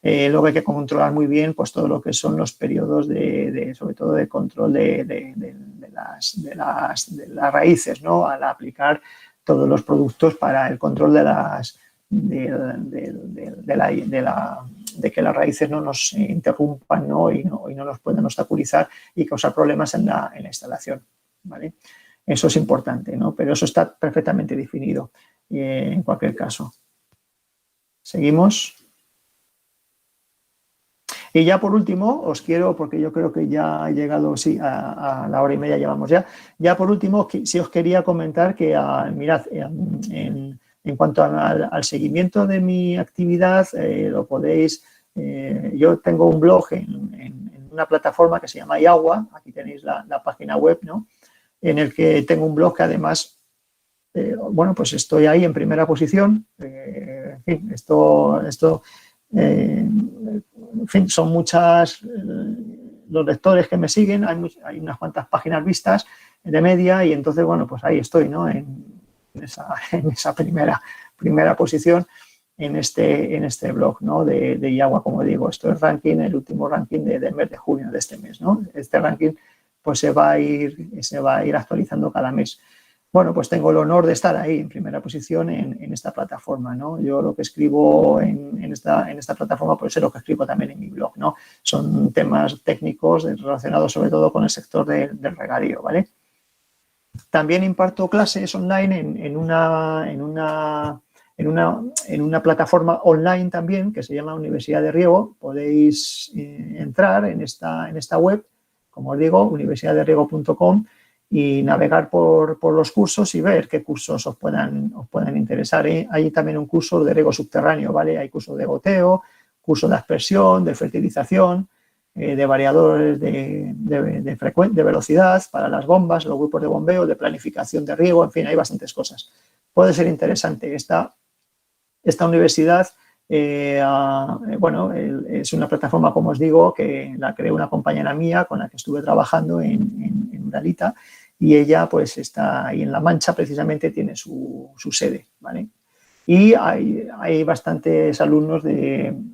Luego hay que controlar muy bien pues todo lo que son los periodos sobre todo de control de las raíces, ¿no? Al aplicar todos los productos para el control de que las raíces no nos interrumpan, ¿no? Y no nos puedan obstaculizar y causar problemas en la instalación, ¿vale? Eso es importante, ¿no? Pero eso está perfectamente definido en cualquier caso. Seguimos. Y ya por último, os quiero, porque yo creo que ya he llegado, sí, a la hora y media llevamos ya por último, sí os quería comentar que, mirad, en cuanto al seguimiento de mi actividad, lo podéis, yo tengo un blog en una plataforma que se llama iAgua, aquí tenéis la página web, ¿no? En el que tengo un blog que además, bueno, pues estoy ahí en primera posición, en fin, en fin, son muchas los lectores que me siguen, hay unas cuantas páginas vistas de media y entonces, bueno, pues ahí estoy, ¿no? En esa primera posición en este blog, ¿no? de iAgua, como digo. Esto es el último ranking del mes de junio de este mes, ¿no? Este ranking pues se va a ir actualizando cada mes. Bueno, pues tengo el honor de estar ahí en primera posición en esta plataforma, ¿no? Yo lo que escribo en esta plataforma pues es lo que escribo también en mi blog, ¿no? Son temas técnicos relacionados sobre todo con el sector del regadío, ¿vale? También imparto clases online en una plataforma online también que se llama Universidad de Riego. Podéis entrar en esta web, como os digo, universidadderiego.com y navegar por los cursos y ver qué cursos os puedan interesar. Hay también un curso de riego subterráneo, ¿vale? Hay cursos de goteo, cursos de aspersión, de fertilización, de variadores de velocidad para las bombas, los grupos de bombeo, de planificación de riego, en fin, hay bastantes cosas. Puede ser interesante. Esta universidad, bueno, es una plataforma, como os digo, que la creó una compañera mía con la que estuve trabajando en Uralita y ella pues está ahí en La Mancha, precisamente tiene su sede, ¿vale? Y hay bastantes alumnos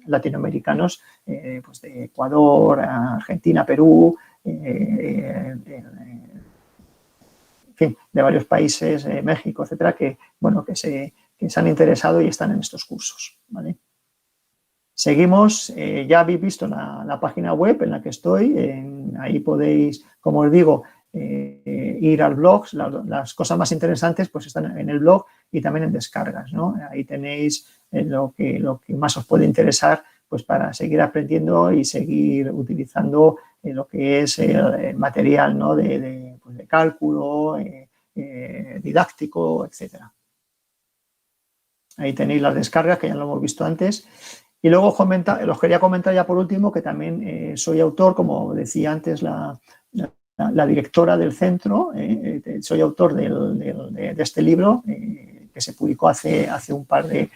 latinoamericanos, pues de Ecuador, Argentina, Perú, en fin, de varios países, México, etcétera, que se han interesado y están en estos cursos, ¿vale? Seguimos, ya habéis visto la página web en la que estoy, ahí podéis, como os digo, ir al blog, las cosas más interesantes pues están en el blog y también en descargas, ¿no? Ahí tenéis lo que más os puede interesar pues para seguir aprendiendo y seguir utilizando lo que es el material, ¿no? de cálculo, didáctico, etcétera. Ahí tenéis las descargas que ya lo hemos visto antes. Y luego os quería comentar ya por último que también soy autor, como decía antes la directora del centro, soy autor de este libro que se publicó hace un par de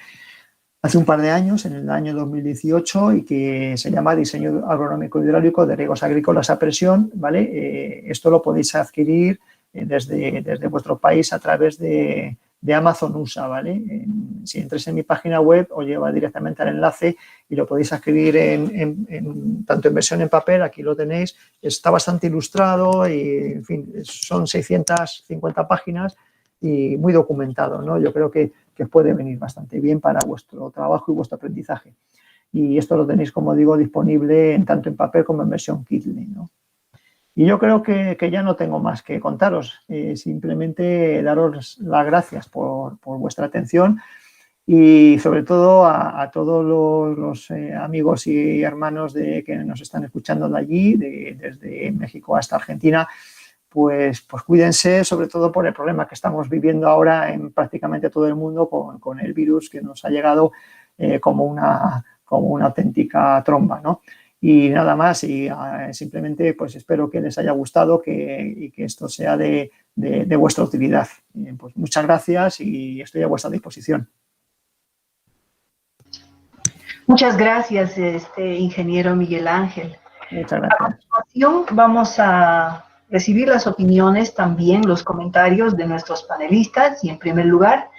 años, en el año 2018, y que se llama Diseño agronómico hidráulico de riegos agrícolas a presión, ¿vale? Esto lo podéis adquirir desde vuestro país a través de Amazon USA, ¿vale? Si entráis en mi página web os lleva directamente al enlace y lo podéis adquirir tanto en versión en papel, aquí lo tenéis, está bastante ilustrado y, en fin, son 650 páginas y muy documentado, ¿no? Yo creo que puede venir bastante bien para vuestro trabajo y vuestro aprendizaje. Y esto lo tenéis, como digo, disponible tanto en papel como en versión Kindle, ¿no? Y yo creo que ya no tengo más que contaros, simplemente daros las gracias por vuestra atención y sobre todo a todos los amigos y hermanos que nos están escuchando de allí, desde México hasta Argentina, pues cuídense, sobre todo por el problema que estamos viviendo ahora en prácticamente todo el mundo con el virus que nos ha llegado como una auténtica tromba, ¿no? Y nada más, y simplemente pues espero que les haya gustado y que esto sea de vuestra utilidad. Pues muchas gracias y estoy a vuestra disposición. Muchas gracias, ingeniero Miguel Ángel. Muchas gracias. A continuación vamos a recibir las opiniones, también los comentarios de nuestros panelistas y en primer lugar,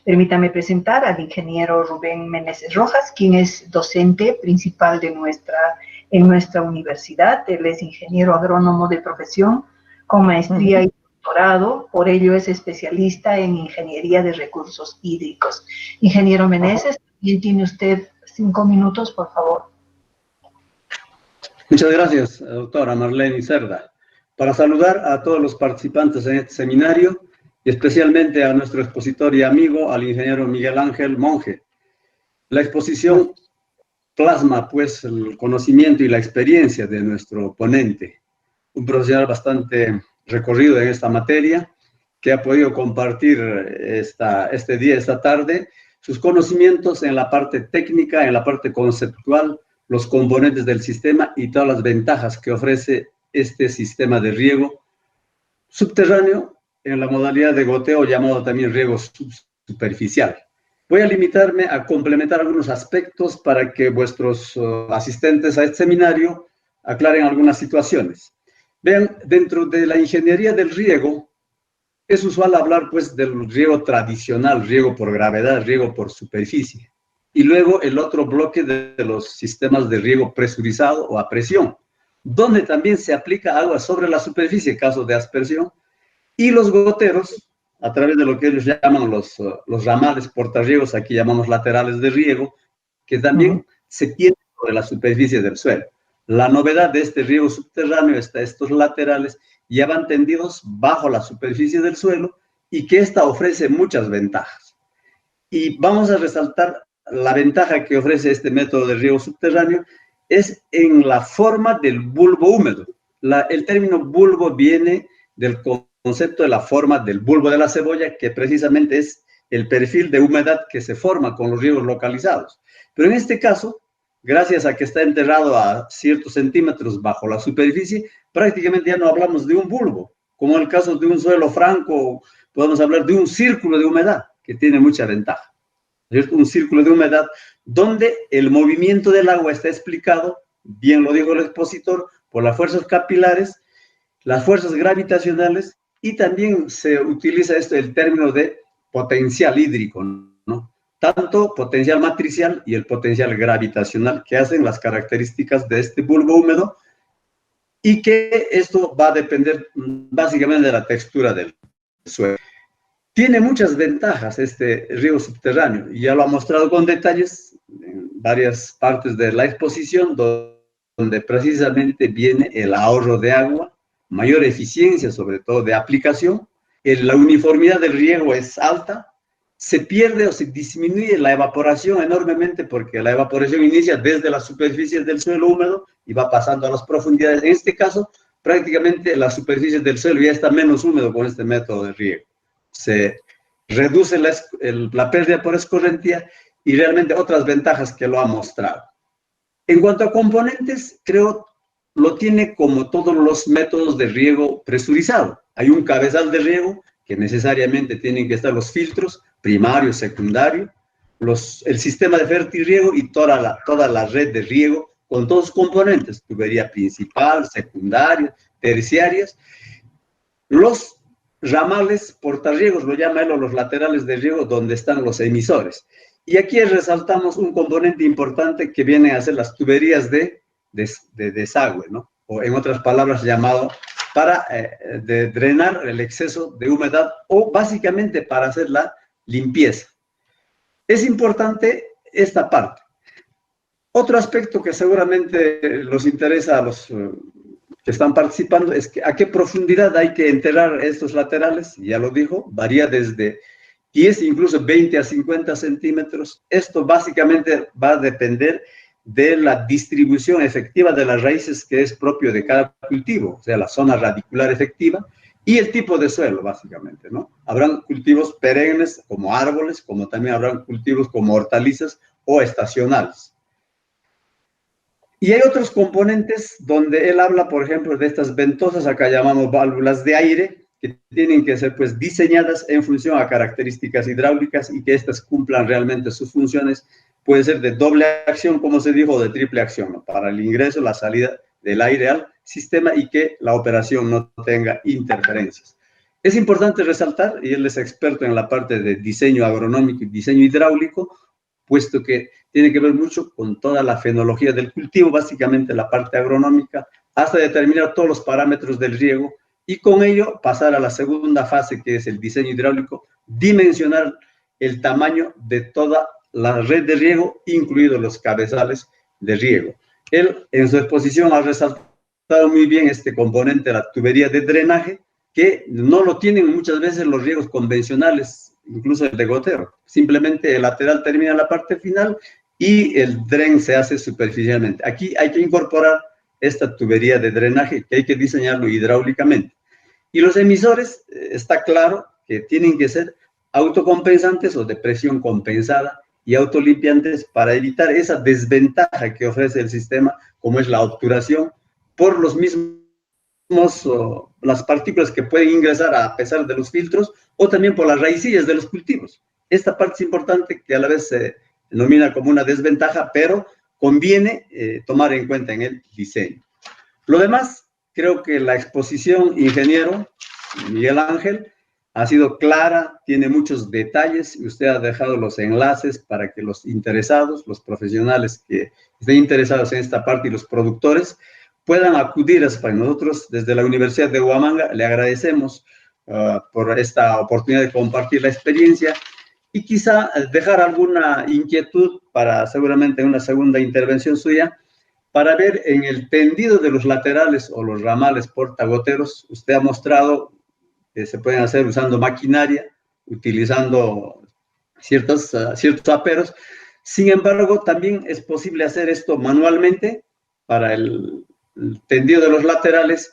permítame presentar al ingeniero Rubén Meneses Rojas, quien es docente principal en nuestra universidad. Él es ingeniero agrónomo de profesión con maestría y doctorado, por ello es especialista en ingeniería de recursos hídricos. Ingeniero Meneses, también tiene usted 5 minutos, por favor. Muchas gracias, doctora Marlene Cerda. Para saludar a todos los participantes en este seminario y especialmente a nuestro expositor y amigo, al ingeniero Miguel Ángel Monge. La exposición plasma, pues, el conocimiento y la experiencia de nuestro ponente, un profesional bastante recorrido en esta materia, que ha podido compartir esta tarde, sus conocimientos en la parte técnica, en la parte conceptual, los componentes del sistema y todas las ventajas que ofrece este sistema de riego subterráneo en la modalidad de goteo, llamado también riego superficial. Voy a limitarme a complementar algunos aspectos para que vuestros asistentes a este seminario aclaren algunas situaciones. Vean, dentro de la ingeniería del riego, es usual hablar pues del riego tradicional, riego por gravedad, riego por superficie. Y luego el otro bloque de los sistemas de riego presurizado o a presión, donde también se aplica agua sobre la superficie, caso de aspersión, y los goteros, a través de lo que ellos llaman los ramales portarriegos, aquí llamamos laterales de riego, que también se tienen sobre la superficie del suelo. La novedad de este riego subterráneo está estos laterales ya van tendidos bajo la superficie del suelo y que esta ofrece muchas ventajas. Y vamos a resaltar la ventaja que ofrece este método de riego subterráneo es en la forma del bulbo húmedo. El término bulbo viene del concepto de la forma del bulbo de la cebolla, que precisamente es el perfil de humedad que se forma con los riegos localizados. Pero en este caso, gracias a que está enterrado a ciertos centímetros bajo la superficie, prácticamente ya no hablamos de un bulbo. Como en el caso de un suelo franco, podemos hablar de un círculo de humedad, que tiene mucha ventaja. ¿Cierto? Un círculo de humedad donde el movimiento del agua está explicado, bien lo dijo el expositor, por las fuerzas capilares, las fuerzas gravitacionales, y también se utiliza el término de potencial hídrico, ¿no? Tanto potencial matricial y el potencial gravitacional, que hacen las características de este bulbo húmedo, y que esto va a depender básicamente de la textura del suelo. Tiene muchas ventajas este riego subterráneo, y ya lo ha mostrado con detalles en varias partes de la exposición, donde precisamente viene el ahorro de agua, mayor eficiencia, sobre todo de aplicación, la uniformidad del riego es alta, se pierde o se disminuye la evaporación enormemente, porque la evaporación inicia desde la superficie del suelo húmedo y va pasando a las profundidades. En este caso, prácticamente la superficie del suelo ya está menos húmedo con este método de riego. Se reduce la pérdida por escorrentía y realmente otras ventajas que lo ha mostrado. En cuanto a componentes, creo lo tiene como todos los métodos de riego presurizado. Hay un cabezal de riego que necesariamente tienen que estar los filtros, primario, secundario, el sistema de fertirriego y toda la red de riego con todos los componentes, tubería principal, secundaria, terciarias. Los ramales portarriegos, lo llama él, o los laterales de riego, donde están los emisores. Y aquí resaltamos un componente importante que viene a ser las tuberías de desagüe, ¿no? O en otras palabras llamado para drenar el exceso de humedad o básicamente para hacer la limpieza. Es importante esta parte. Otro aspecto que seguramente los interesa a los que están participando es a qué profundidad hay que enterrar estos laterales. Ya lo dijo, varía desde 10, incluso 20 a 50 centímetros. Esto básicamente va a depender de la distribución efectiva de las raíces que es propio de cada cultivo, o sea, la zona radicular efectiva y el tipo de suelo, básicamente, ¿no? Habrán cultivos perennes como árboles, como también habrán cultivos como hortalizas o estacionales. Y hay otros componentes donde él habla, por ejemplo, de estas ventosas, acá llamamos válvulas de aire, que tienen que ser pues diseñadas en función a características hidráulicas y que éstas cumplan realmente sus funciones. Puede ser de doble acción, como se dijo, o de triple acción, ¿no? Para el ingreso, la salida del aire al sistema y que la operación no tenga interferencias. Es importante resaltar, y él es experto en la parte de diseño agronómico y diseño hidráulico, puesto que tiene que ver mucho con toda la fenología del cultivo, básicamente la parte agronómica, hasta determinar todos los parámetros del riego y con ello pasar a la segunda fase, que es el diseño hidráulico, dimensionar el tamaño de toda la red de riego, incluidos los cabezales de riego. Él, en su exposición, ha resaltado muy bien este componente, la tubería de drenaje, que no lo tienen muchas veces los riegos convencionales, incluso el de gotero. Simplemente el lateral termina la parte final y el dren se hace superficialmente. Aquí hay que incorporar esta tubería de drenaje que hay que diseñarlo hidráulicamente. Y los emisores, está claro que tienen que ser autocompensantes o de presión compensada y autolimpiantes para evitar esa desventaja que ofrece el sistema, como es la obturación por los mismos, las partículas que pueden ingresar a pesar de los filtros, o también por las raicillas de los cultivos. Esta parte es importante, que a la vez se denomina como una desventaja, pero conviene tomar en cuenta en el diseño. Lo demás, creo que la exposición, ingeniero Miguel Ángel, ha sido clara, tiene muchos detalles y usted ha dejado los enlaces para que los interesados, los profesionales que estén interesados en esta parte y los productores puedan acudir a España. Nosotros desde la Universidad de Huamanga le agradecemos por esta oportunidad de compartir la experiencia y quizá dejar alguna inquietud para seguramente una segunda intervención suya, para ver en el tendido de los laterales o los ramales portagoteros. Usted ha mostrado que se pueden hacer usando maquinaria, utilizando ciertos aperos. Sin embargo, también es posible hacer esto manualmente para el tendido de los laterales.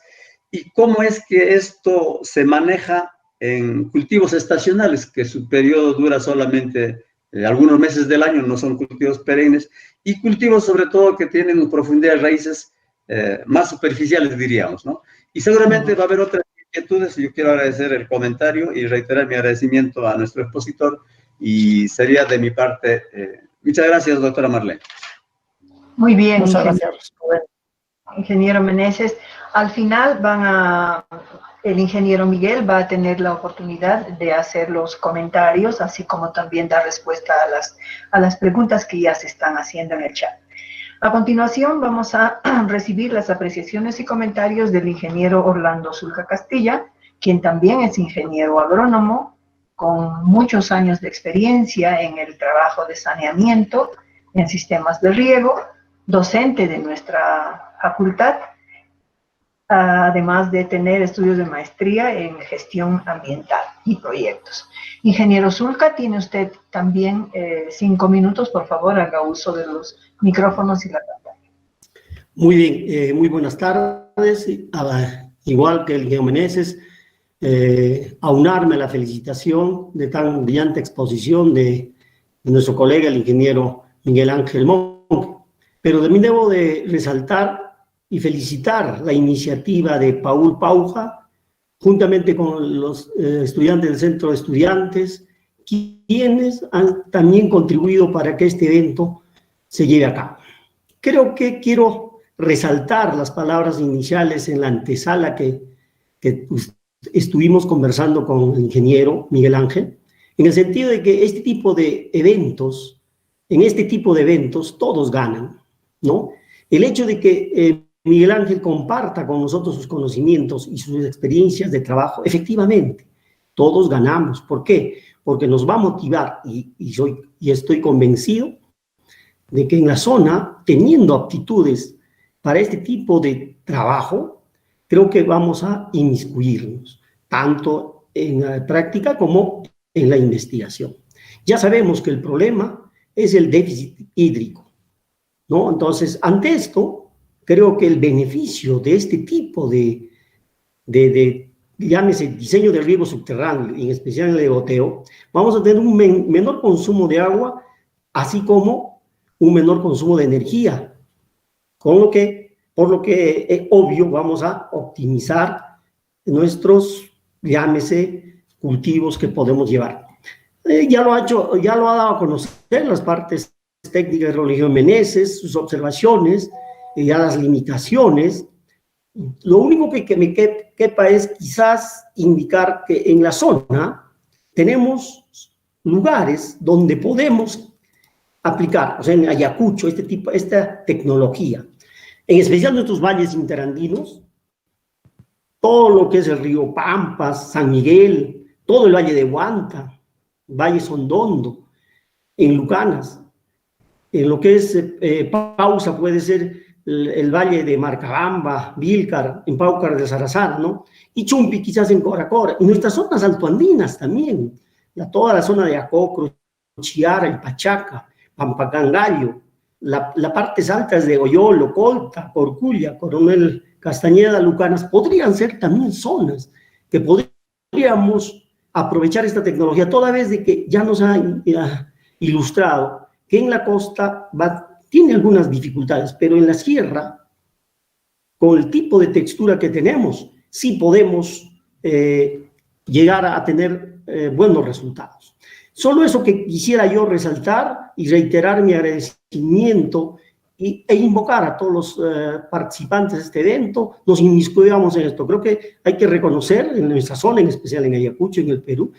¿Y cómo es que esto se maneja en cultivos estacionales, que su periodo dura solamente algunos meses del año, no son cultivos perennes, y cultivos sobre todo que tienen profundidad de raíces más superficiales, diríamos, ¿no? Y seguramente va a haber otras inquietudes, y yo quiero agradecer el comentario y reiterar mi agradecimiento a nuestro expositor, y sería de mi parte. Muchas gracias, doctora Marlene. Muy bien, muchas gracias. Ingeniero Meneses. Al final el ingeniero Miguel va a tener la oportunidad de hacer los comentarios, así como también dar respuesta a las preguntas que ya se están haciendo en el chat. A continuación vamos a recibir las apreciaciones y comentarios del ingeniero Orlando Zulca Castilla, quien también es ingeniero agrónomo, con muchos años de experiencia en el trabajo de saneamiento en sistemas de riego, docente de nuestra facultad, además de tener estudios de maestría en gestión ambiental y proyectos. Ingeniero Zulca, tiene usted también 5 minutos, por favor, haga uso de los micrófonos y la pantalla. Muy bien, muy buenas tardes. Igual que el ingeniero Meneses, aunarme a la felicitación de tan brillante exposición de nuestro colega, el ingeniero Miguel Ángel Monge. Pero también debo de resaltar y felicitar la iniciativa de Paul Pauja, juntamente con los estudiantes del Centro de Estudiantes, quienes han también contribuido para que este evento se lleve a cabo. Creo que quiero resaltar las palabras iniciales en la antesala que estuvimos conversando con el ingeniero Miguel Ángel, en el sentido de que este tipo de eventos, en este tipo de eventos todos ganan, ¿no? El hecho de que Miguel Ángel comparta con nosotros sus conocimientos y sus experiencias de trabajo, efectivamente, todos ganamos. ¿Por qué? Porque nos va a motivar, y estoy convencido de que en la zona, teniendo aptitudes para este tipo de trabajo, creo que vamos a inmiscuirnos, tanto en la práctica como en la investigación. Ya sabemos que el problema es el déficit hídrico, ¿no? Entonces, ante esto, creo que el beneficio de este tipo de llámese diseño del riego subterráneo, en especial el de goteo, vamos a tener un menor consumo de agua, así como un menor consumo de energía, por lo que obvio vamos a optimizar nuestros, llámese, cultivos que podemos llevar. Ya lo ha dado a conocer las partes técnicas de Rodrigo Meneses, sus observaciones, ya las limitaciones. Lo único que me quepa es quizás indicar que en la zona tenemos lugares donde podemos aplicar, o sea, en Ayacucho, esta tecnología. En especial nuestros valles interandinos, todo lo que es el río Pampas, San Miguel, todo el valle de Huanta, Valle Sondondo, en Lucanas, en lo que es Pausa, puede ser el valle de Marcabamba, Vilcar, en Paucar de Sarazara, ¿no? Y Chumpi quizás en Coracora, y nuestras zonas altoandinas también, toda la zona de Acocro, Chiara, el Pachaca, Pampacangallo, la partes altas de Oyolo, Colta, Corculla, Coronel Castañeda, Lucanas, podrían ser también zonas que podríamos aprovechar esta tecnología, toda vez de que ya nos ha ilustrado que en la costa tiene algunas dificultades, pero en la sierra, con el tipo de textura que tenemos, sí podemos llegar a tener buenos resultados. Solo eso que quisiera yo resaltar y reiterar mi agradecimiento e invocar a todos los participantes de este evento, nos inmiscuyamos en esto. Creo que hay que reconocer en nuestra zona, en especial en Ayacucho, en el Perú,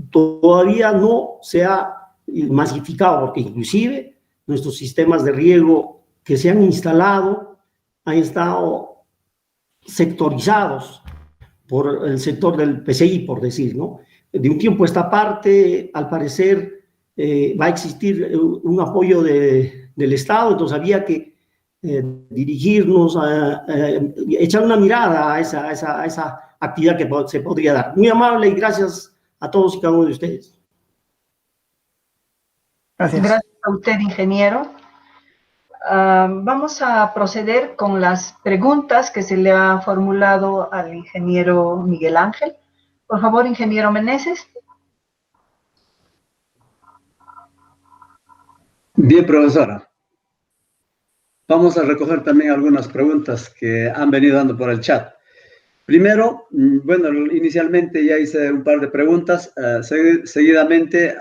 todavía no se ha masificado, porque inclusive nuestros sistemas de riego que se han instalado han estado sectorizados por el sector del PCI, por decir, ¿no? De un tiempo a esta parte, al parecer, va a existir un apoyo del Estado, entonces había que dirigirnos, echar una mirada a esa actividad que se podría dar. Muy amable y gracias a todos y cada uno de ustedes. Gracias. Gracias a usted, ingeniero. Vamos a proceder con las preguntas que se le ha formulado al ingeniero Miguel Ángel. Por favor, ingeniero Meneses. Bien, profesora. Vamos a recoger también algunas preguntas que han venido dando por el chat. Primero, bueno, inicialmente ya hice un par de preguntas. Seguidamente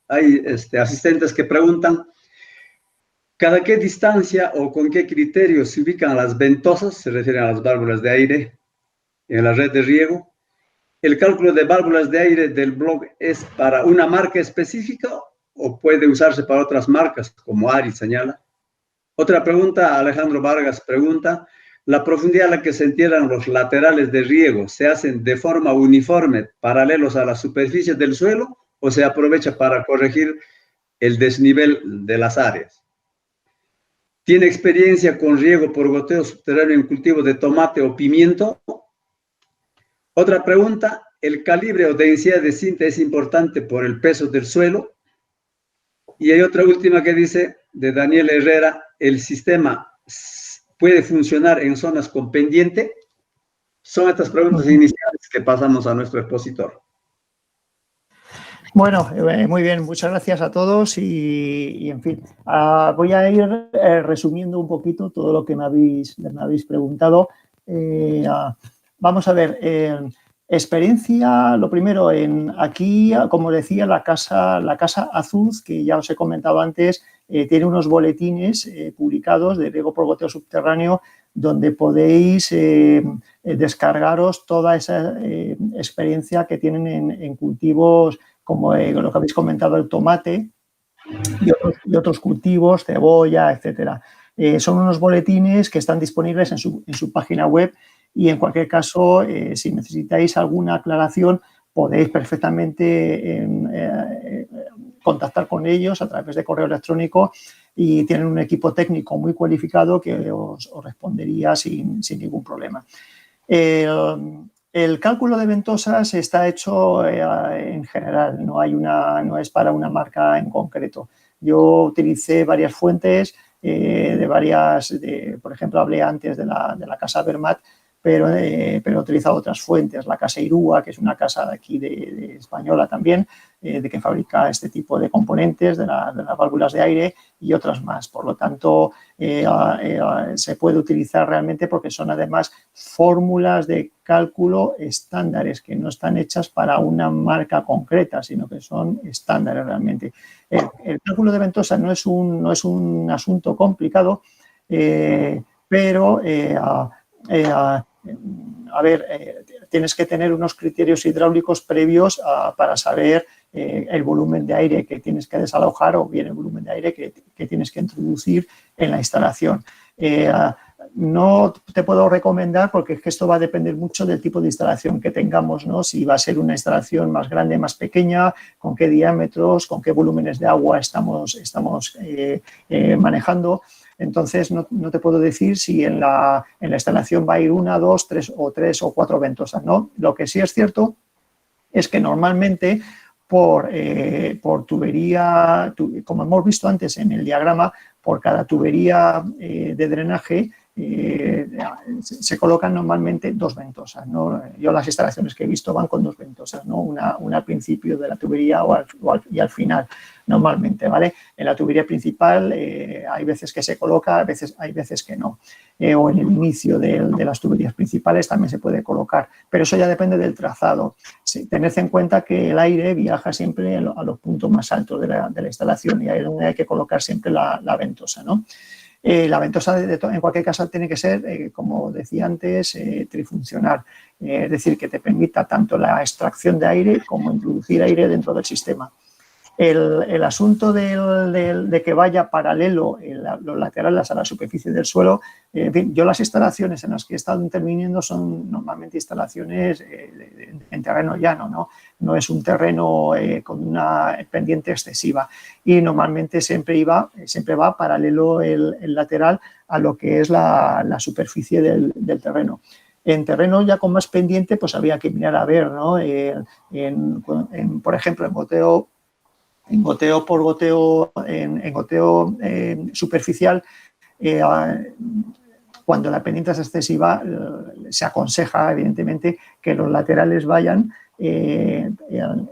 hay asistentes que preguntan ¿cada qué distancia o con qué criterios se ubican las ventosas? Se refieren a las válvulas de aire en la red de riego. ¿El cálculo de válvulas de aire del blog es para una marca específica o puede usarse para otras marcas, como ARI señala? Otra pregunta, Alejandro Vargas pregunta, ¿la profundidad a la que se entierran los laterales de riego se hacen de forma uniforme, paralelos a la superficie del suelo, o se aprovecha para corregir el desnivel de las áreas? ¿Tiene experiencia con riego por goteo subterráneo en cultivo de tomate o pimiento? Otra pregunta, ¿el calibre o densidad de cinta es importante por el peso del suelo? Y hay otra última que dice, de Daniel Herrera, ¿el sistema puede funcionar en zonas con pendiente? Son estas preguntas iniciales que pasamos a nuestro expositor. Bueno, muy bien, muchas gracias a todos y en fin, voy a ir resumiendo un poquito todo lo que me habéis preguntado. Vamos a ver, experiencia, lo primero, aquí, como decía, la casa Azuz, que ya os he comentado antes, tiene unos boletines publicados de riego por goteo subterráneo donde podéis descargaros toda esa experiencia que tienen en cultivos como lo que habéis comentado, el tomate y otros cultivos, cebolla, etcétera. Son unos boletines que están disponibles en su página web y, en cualquier caso, si necesitáis alguna aclaración, podéis perfectamente contactar con ellos a través de correo electrónico y tienen un equipo técnico muy cualificado que os respondería sin ningún problema. El cálculo de ventosas está hecho en general, no es para una marca en concreto. Yo utilicé varias fuentes, por ejemplo, hablé antes de la casa Vermat, pero he utilizado otras fuentes, la Casa Irúa, que es una casa de aquí de española también, de que fabrica este tipo de componentes de las válvulas de aire y otras más. Por lo tanto, se puede utilizar realmente porque son además fórmulas de cálculo estándares que no están hechas para una marca concreta, sino que son estándares realmente. El cálculo de ventosa no es un asunto complicado, pero tienes que tener unos criterios hidráulicos previos para saber el volumen de aire que tienes que desalojar o bien el volumen de aire que tienes que introducir en la instalación. No te puedo recomendar porque es que esto va a depender mucho del tipo de instalación que tengamos, ¿no? Si va a ser una instalación más grande, más pequeña, con qué diámetros, con qué volúmenes de agua estamos manejando. Entonces, no te puedo decir si en la instalación va a ir 1, 2, 3 o 4 ventosas, ¿no? Lo que sí es cierto es que normalmente por tubería, como hemos visto antes en el diagrama, por cada tubería de drenaje se colocan normalmente 2 ventosas, ¿no? Yo las instalaciones que he visto van con 2 ventosas, ¿no? Una al principio de la tubería y al final, normalmente, ¿vale? En la tubería principal hay veces que se coloca, hay veces que no. O en el inicio de las tuberías principales también se puede colocar, pero eso ya depende del trazado. Sí, tened en cuenta que el aire viaja siempre a los puntos más altos de la instalación y ahí es donde hay que colocar siempre la ventosa, ¿no? La ventosa, en cualquier caso, tiene que ser, como decía antes, trifuncional. Es decir, que te permita tanto la extracción de aire como introducir aire dentro del sistema. El asunto de que vaya paralelo los laterales a la superficie del suelo, en fin, yo las instalaciones en las que he estado interviniendo son normalmente instalaciones en terreno llano, ¿no? No es un terreno con una pendiente excesiva y normalmente siempre va paralelo el lateral a lo que es la superficie del terreno. En terreno ya con más pendiente, pues había que mirar a ver, ¿no? Por ejemplo, en goteo por goteo, en goteo superficial, cuando la pendiente es excesiva, se aconseja, evidentemente, que los laterales vayan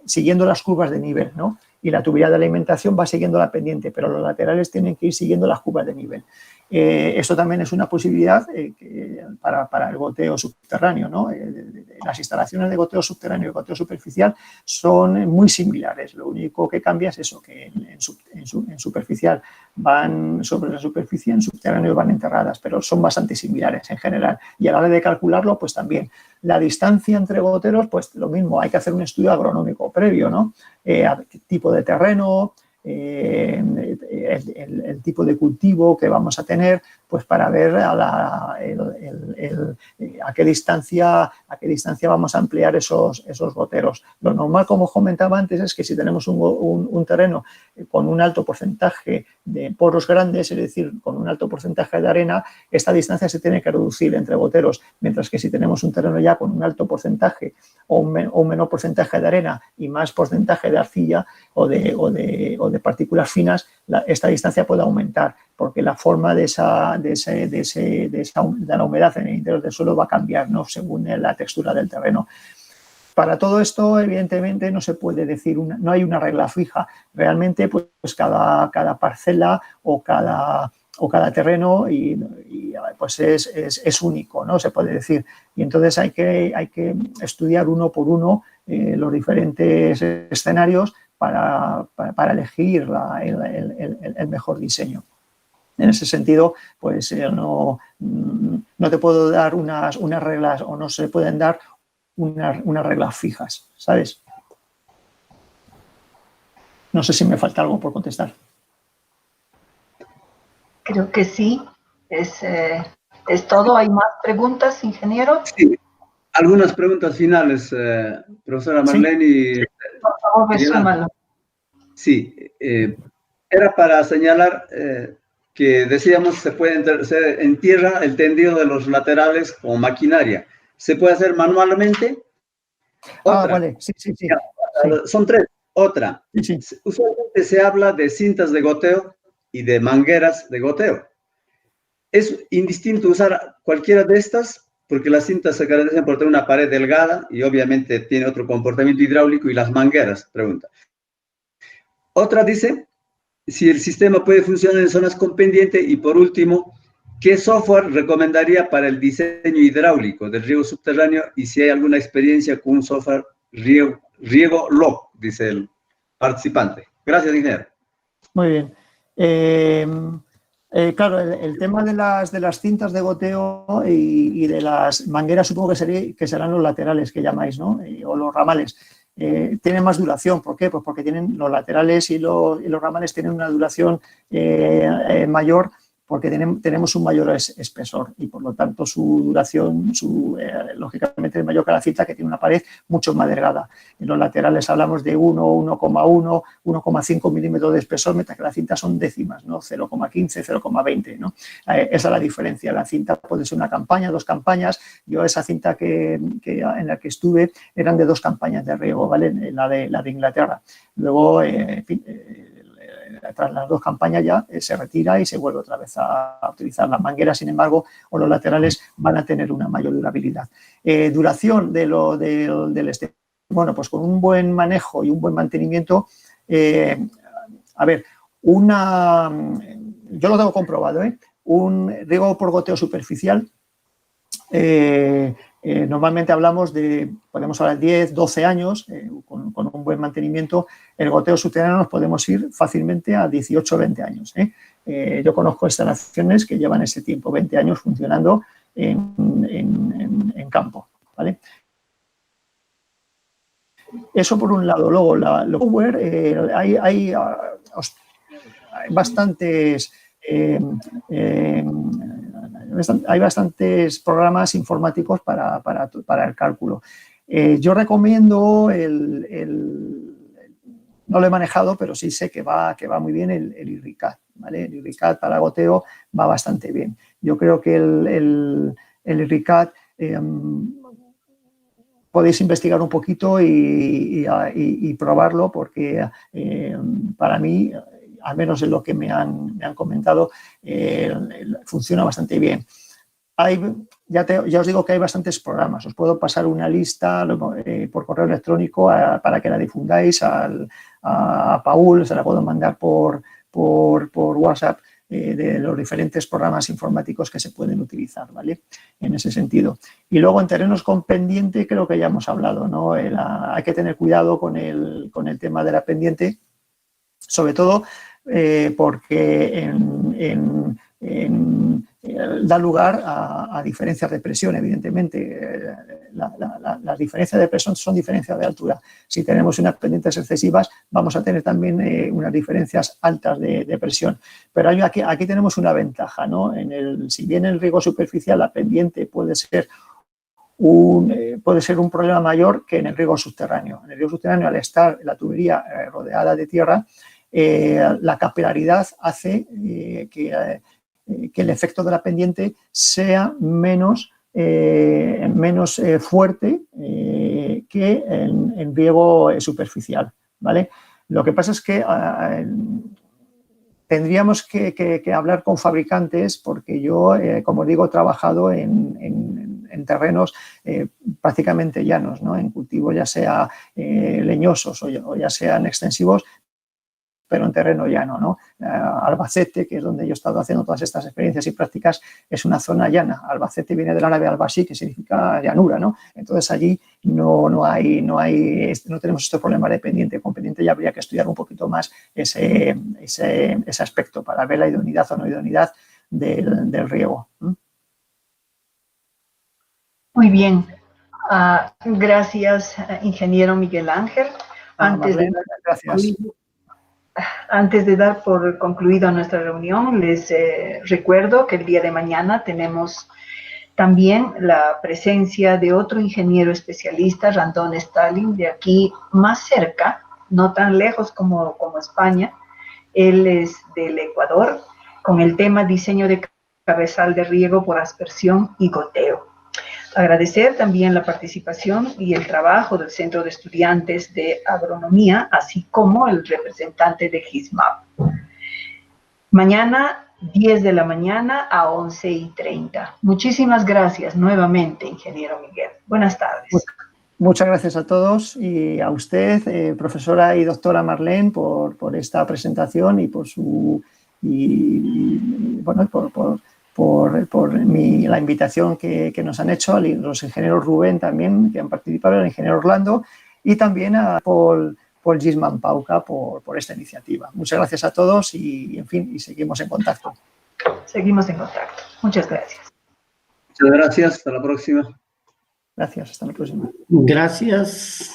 siguiendo las curvas de nivel, ¿no? Y la tubería de alimentación va siguiendo la pendiente, pero los laterales tienen que ir siguiendo las curvas de nivel. Esto también es una posibilidad para el goteo subterráneo, ¿no? Las instalaciones de goteo subterráneo y goteo superficial son muy similares. Lo único que cambia es eso, que en superficial van sobre la superficie, en subterráneo van enterradas, pero son bastante similares en general. Y a la hora de calcularlo, pues también la distancia entre goteros, pues lo mismo, hay que hacer un estudio agronómico previo, ¿no? Tipo de terreno, el tipo de cultivo que vamos a tener, pues para ver a qué distancia vamos a ampliar esos goteros. Lo normal, como comentaba antes, es que si tenemos un terreno con un alto porcentaje de poros grandes, es decir, con un alto porcentaje de arena, esta distancia se tiene que reducir entre goteros, mientras que si tenemos un terreno ya con un alto porcentaje o un menor porcentaje de arena y más porcentaje de arcilla o de partículas finas, esta distancia puede aumentar, porque la forma de la humedad en el interior del suelo va a cambiar, ¿no? Según la textura del terreno. Para todo esto, evidentemente, no se puede decir, no hay una regla fija. Realmente, pues cada parcela o cada terreno pues es único, ¿no? Se puede decir. Y entonces hay que estudiar uno por uno los diferentes escenarios para elegir el mejor diseño. En ese sentido, pues no te puedo dar unas reglas o no se pueden dar unas reglas fijas, ¿sabes? No sé si me falta algo por contestar. Creo que sí. Es todo. ¿Hay más preguntas, ingeniero? Sí, algunas preguntas finales, profesora Marlene. Sí. Por favor, resúmalo. Sí, era para señalar que decíamos se entierra el tendido de los laterales con maquinaria. ¿Se puede hacer manualmente? Otra. Vale, sí. Son 3. Otra. Sí. Usualmente se habla de cintas de goteo y de mangueras de goteo. Es indistinto usar cualquiera de estas porque las cintas se caracterizan por tener una pared delgada y obviamente tiene otro comportamiento hidráulico, y las mangueras, pregunta. Otra dice, si el sistema puede funcionar en zonas con pendiente, y por último, ¿qué software recomendaría para el diseño hidráulico del riego subterráneo y si hay alguna experiencia con un software riego log? Dice el participante. Gracias, ingeniero. Muy bien. Claro, el tema de las cintas de goteo y de las mangueras supongo que serán los laterales que llamáis, ¿no? O los ramales. Tienen más duración. ¿Por qué? Pues porque tienen los laterales y los ramales tienen una duración mayor, porque tenemos un mayor espesor y, por lo tanto, su duración, lógicamente, es mayor que la cinta, que tiene una pared mucho más delgada. En los laterales hablamos de 1,1, 1,5 milímetros de espesor, mientras que las cintas son décimas, ¿no? 0,15, 0,20, ¿no? Esa es la diferencia. La cinta puede ser una campaña, 2 campañas. Yo esa cinta en la que estuve eran de 2 campañas de riego, ¿vale? La de Inglaterra. Luego, tras las 2 campañas ya se retira y se vuelve otra vez a utilizar. Las mangueras, sin embargo, o los laterales van a tener una mayor durabilidad. Duración del este. Bueno, pues con un buen manejo y un buen mantenimiento, a ver, yo lo tengo comprobado, un riego por goteo superficial, normalmente podemos hablar de 10, 12 años, con un buen mantenimiento. El goteo subterráneo nos podemos ir fácilmente a 18 o 20 años. Yo conozco instalaciones que llevan ese tiempo, 20 años funcionando en campo, ¿vale? Eso por un lado. Luego, los software, hay bastantes programas informáticos para el cálculo. Yo recomiendo no lo he manejado, pero sí sé que va muy bien el IRRICAD, ¿vale? El IRRICAD para goteo va bastante bien. Yo creo que el IRRICAD podéis investigar un poquito y probarlo, porque para mí, al menos en lo que me han comentado, funciona bastante bien. Ya os digo que hay bastantes programas. Os puedo pasar una lista por correo electrónico para que la difundáis a Paul, se la puedo mandar por WhatsApp, de los diferentes programas informáticos que se pueden utilizar, ¿vale? En ese sentido. Y luego, en terrenos con pendiente, creo que ya hemos hablado, ¿no? Hay que tener cuidado con el tema de la pendiente, sobre todo porque da lugar a diferencias de presión, evidentemente. Las diferencias de presión son diferencias de altura. Si tenemos unas pendientes excesivas, vamos a tener también unas diferencias altas de presión. Pero aquí tenemos una ventaja, ¿no? Si bien en el riego superficial la pendiente puede ser un problema mayor que en el riego subterráneo. En el riego subterráneo, al estar la tubería rodeada de tierra, la capilaridad hace que el efecto de la pendiente sea menos fuerte que en riego superficial, ¿vale? Lo que pasa es que tendríamos que hablar con fabricantes, porque yo, como digo, he trabajado en terrenos prácticamente llanos, ¿no? En cultivos ya sea leñosos o ya sean extensivos, pero en terreno llano, ¿no? Albacete, que es donde yo he estado haciendo todas estas experiencias y prácticas, es una zona llana. Albacete viene del árabe al-Bashi, que significa llanura, ¿no? Entonces allí no tenemos este problema de pendiente. Con pendiente ya habría que estudiar un poquito más ese aspecto para ver la idoneidad o no idoneidad del riego. Muy bien. Gracias, ingeniero Miguel Ángel. Antes de dar por concluida nuestra reunión, les recuerdo que el día de mañana tenemos también la presencia de otro ingeniero especialista, Randón Stalin, de aquí más cerca, no tan lejos como España. Él es del Ecuador, con el tema diseño de cabezal de riego por aspersión y goteo. Agradecer también la participación y el trabajo del Centro de Estudiantes de Agronomía, así como el representante de GISMAP. Mañana 10 de la mañana a 11:30. Muchísimas gracias nuevamente, ingeniero Miguel. Buenas tardes. Muchas gracias a todos y a usted, profesora y doctora Marlene, por esta presentación y por la invitación que nos han hecho, a los ingenieros Rubén también, que han participado, el ingeniero Orlando, y también a Paul Gisman Pauca por esta iniciativa. Muchas gracias a todos y, en fin, y seguimos en contacto. Seguimos en contacto. Muchas gracias. Muchas gracias. Hasta la próxima. Gracias. Hasta la próxima. Gracias.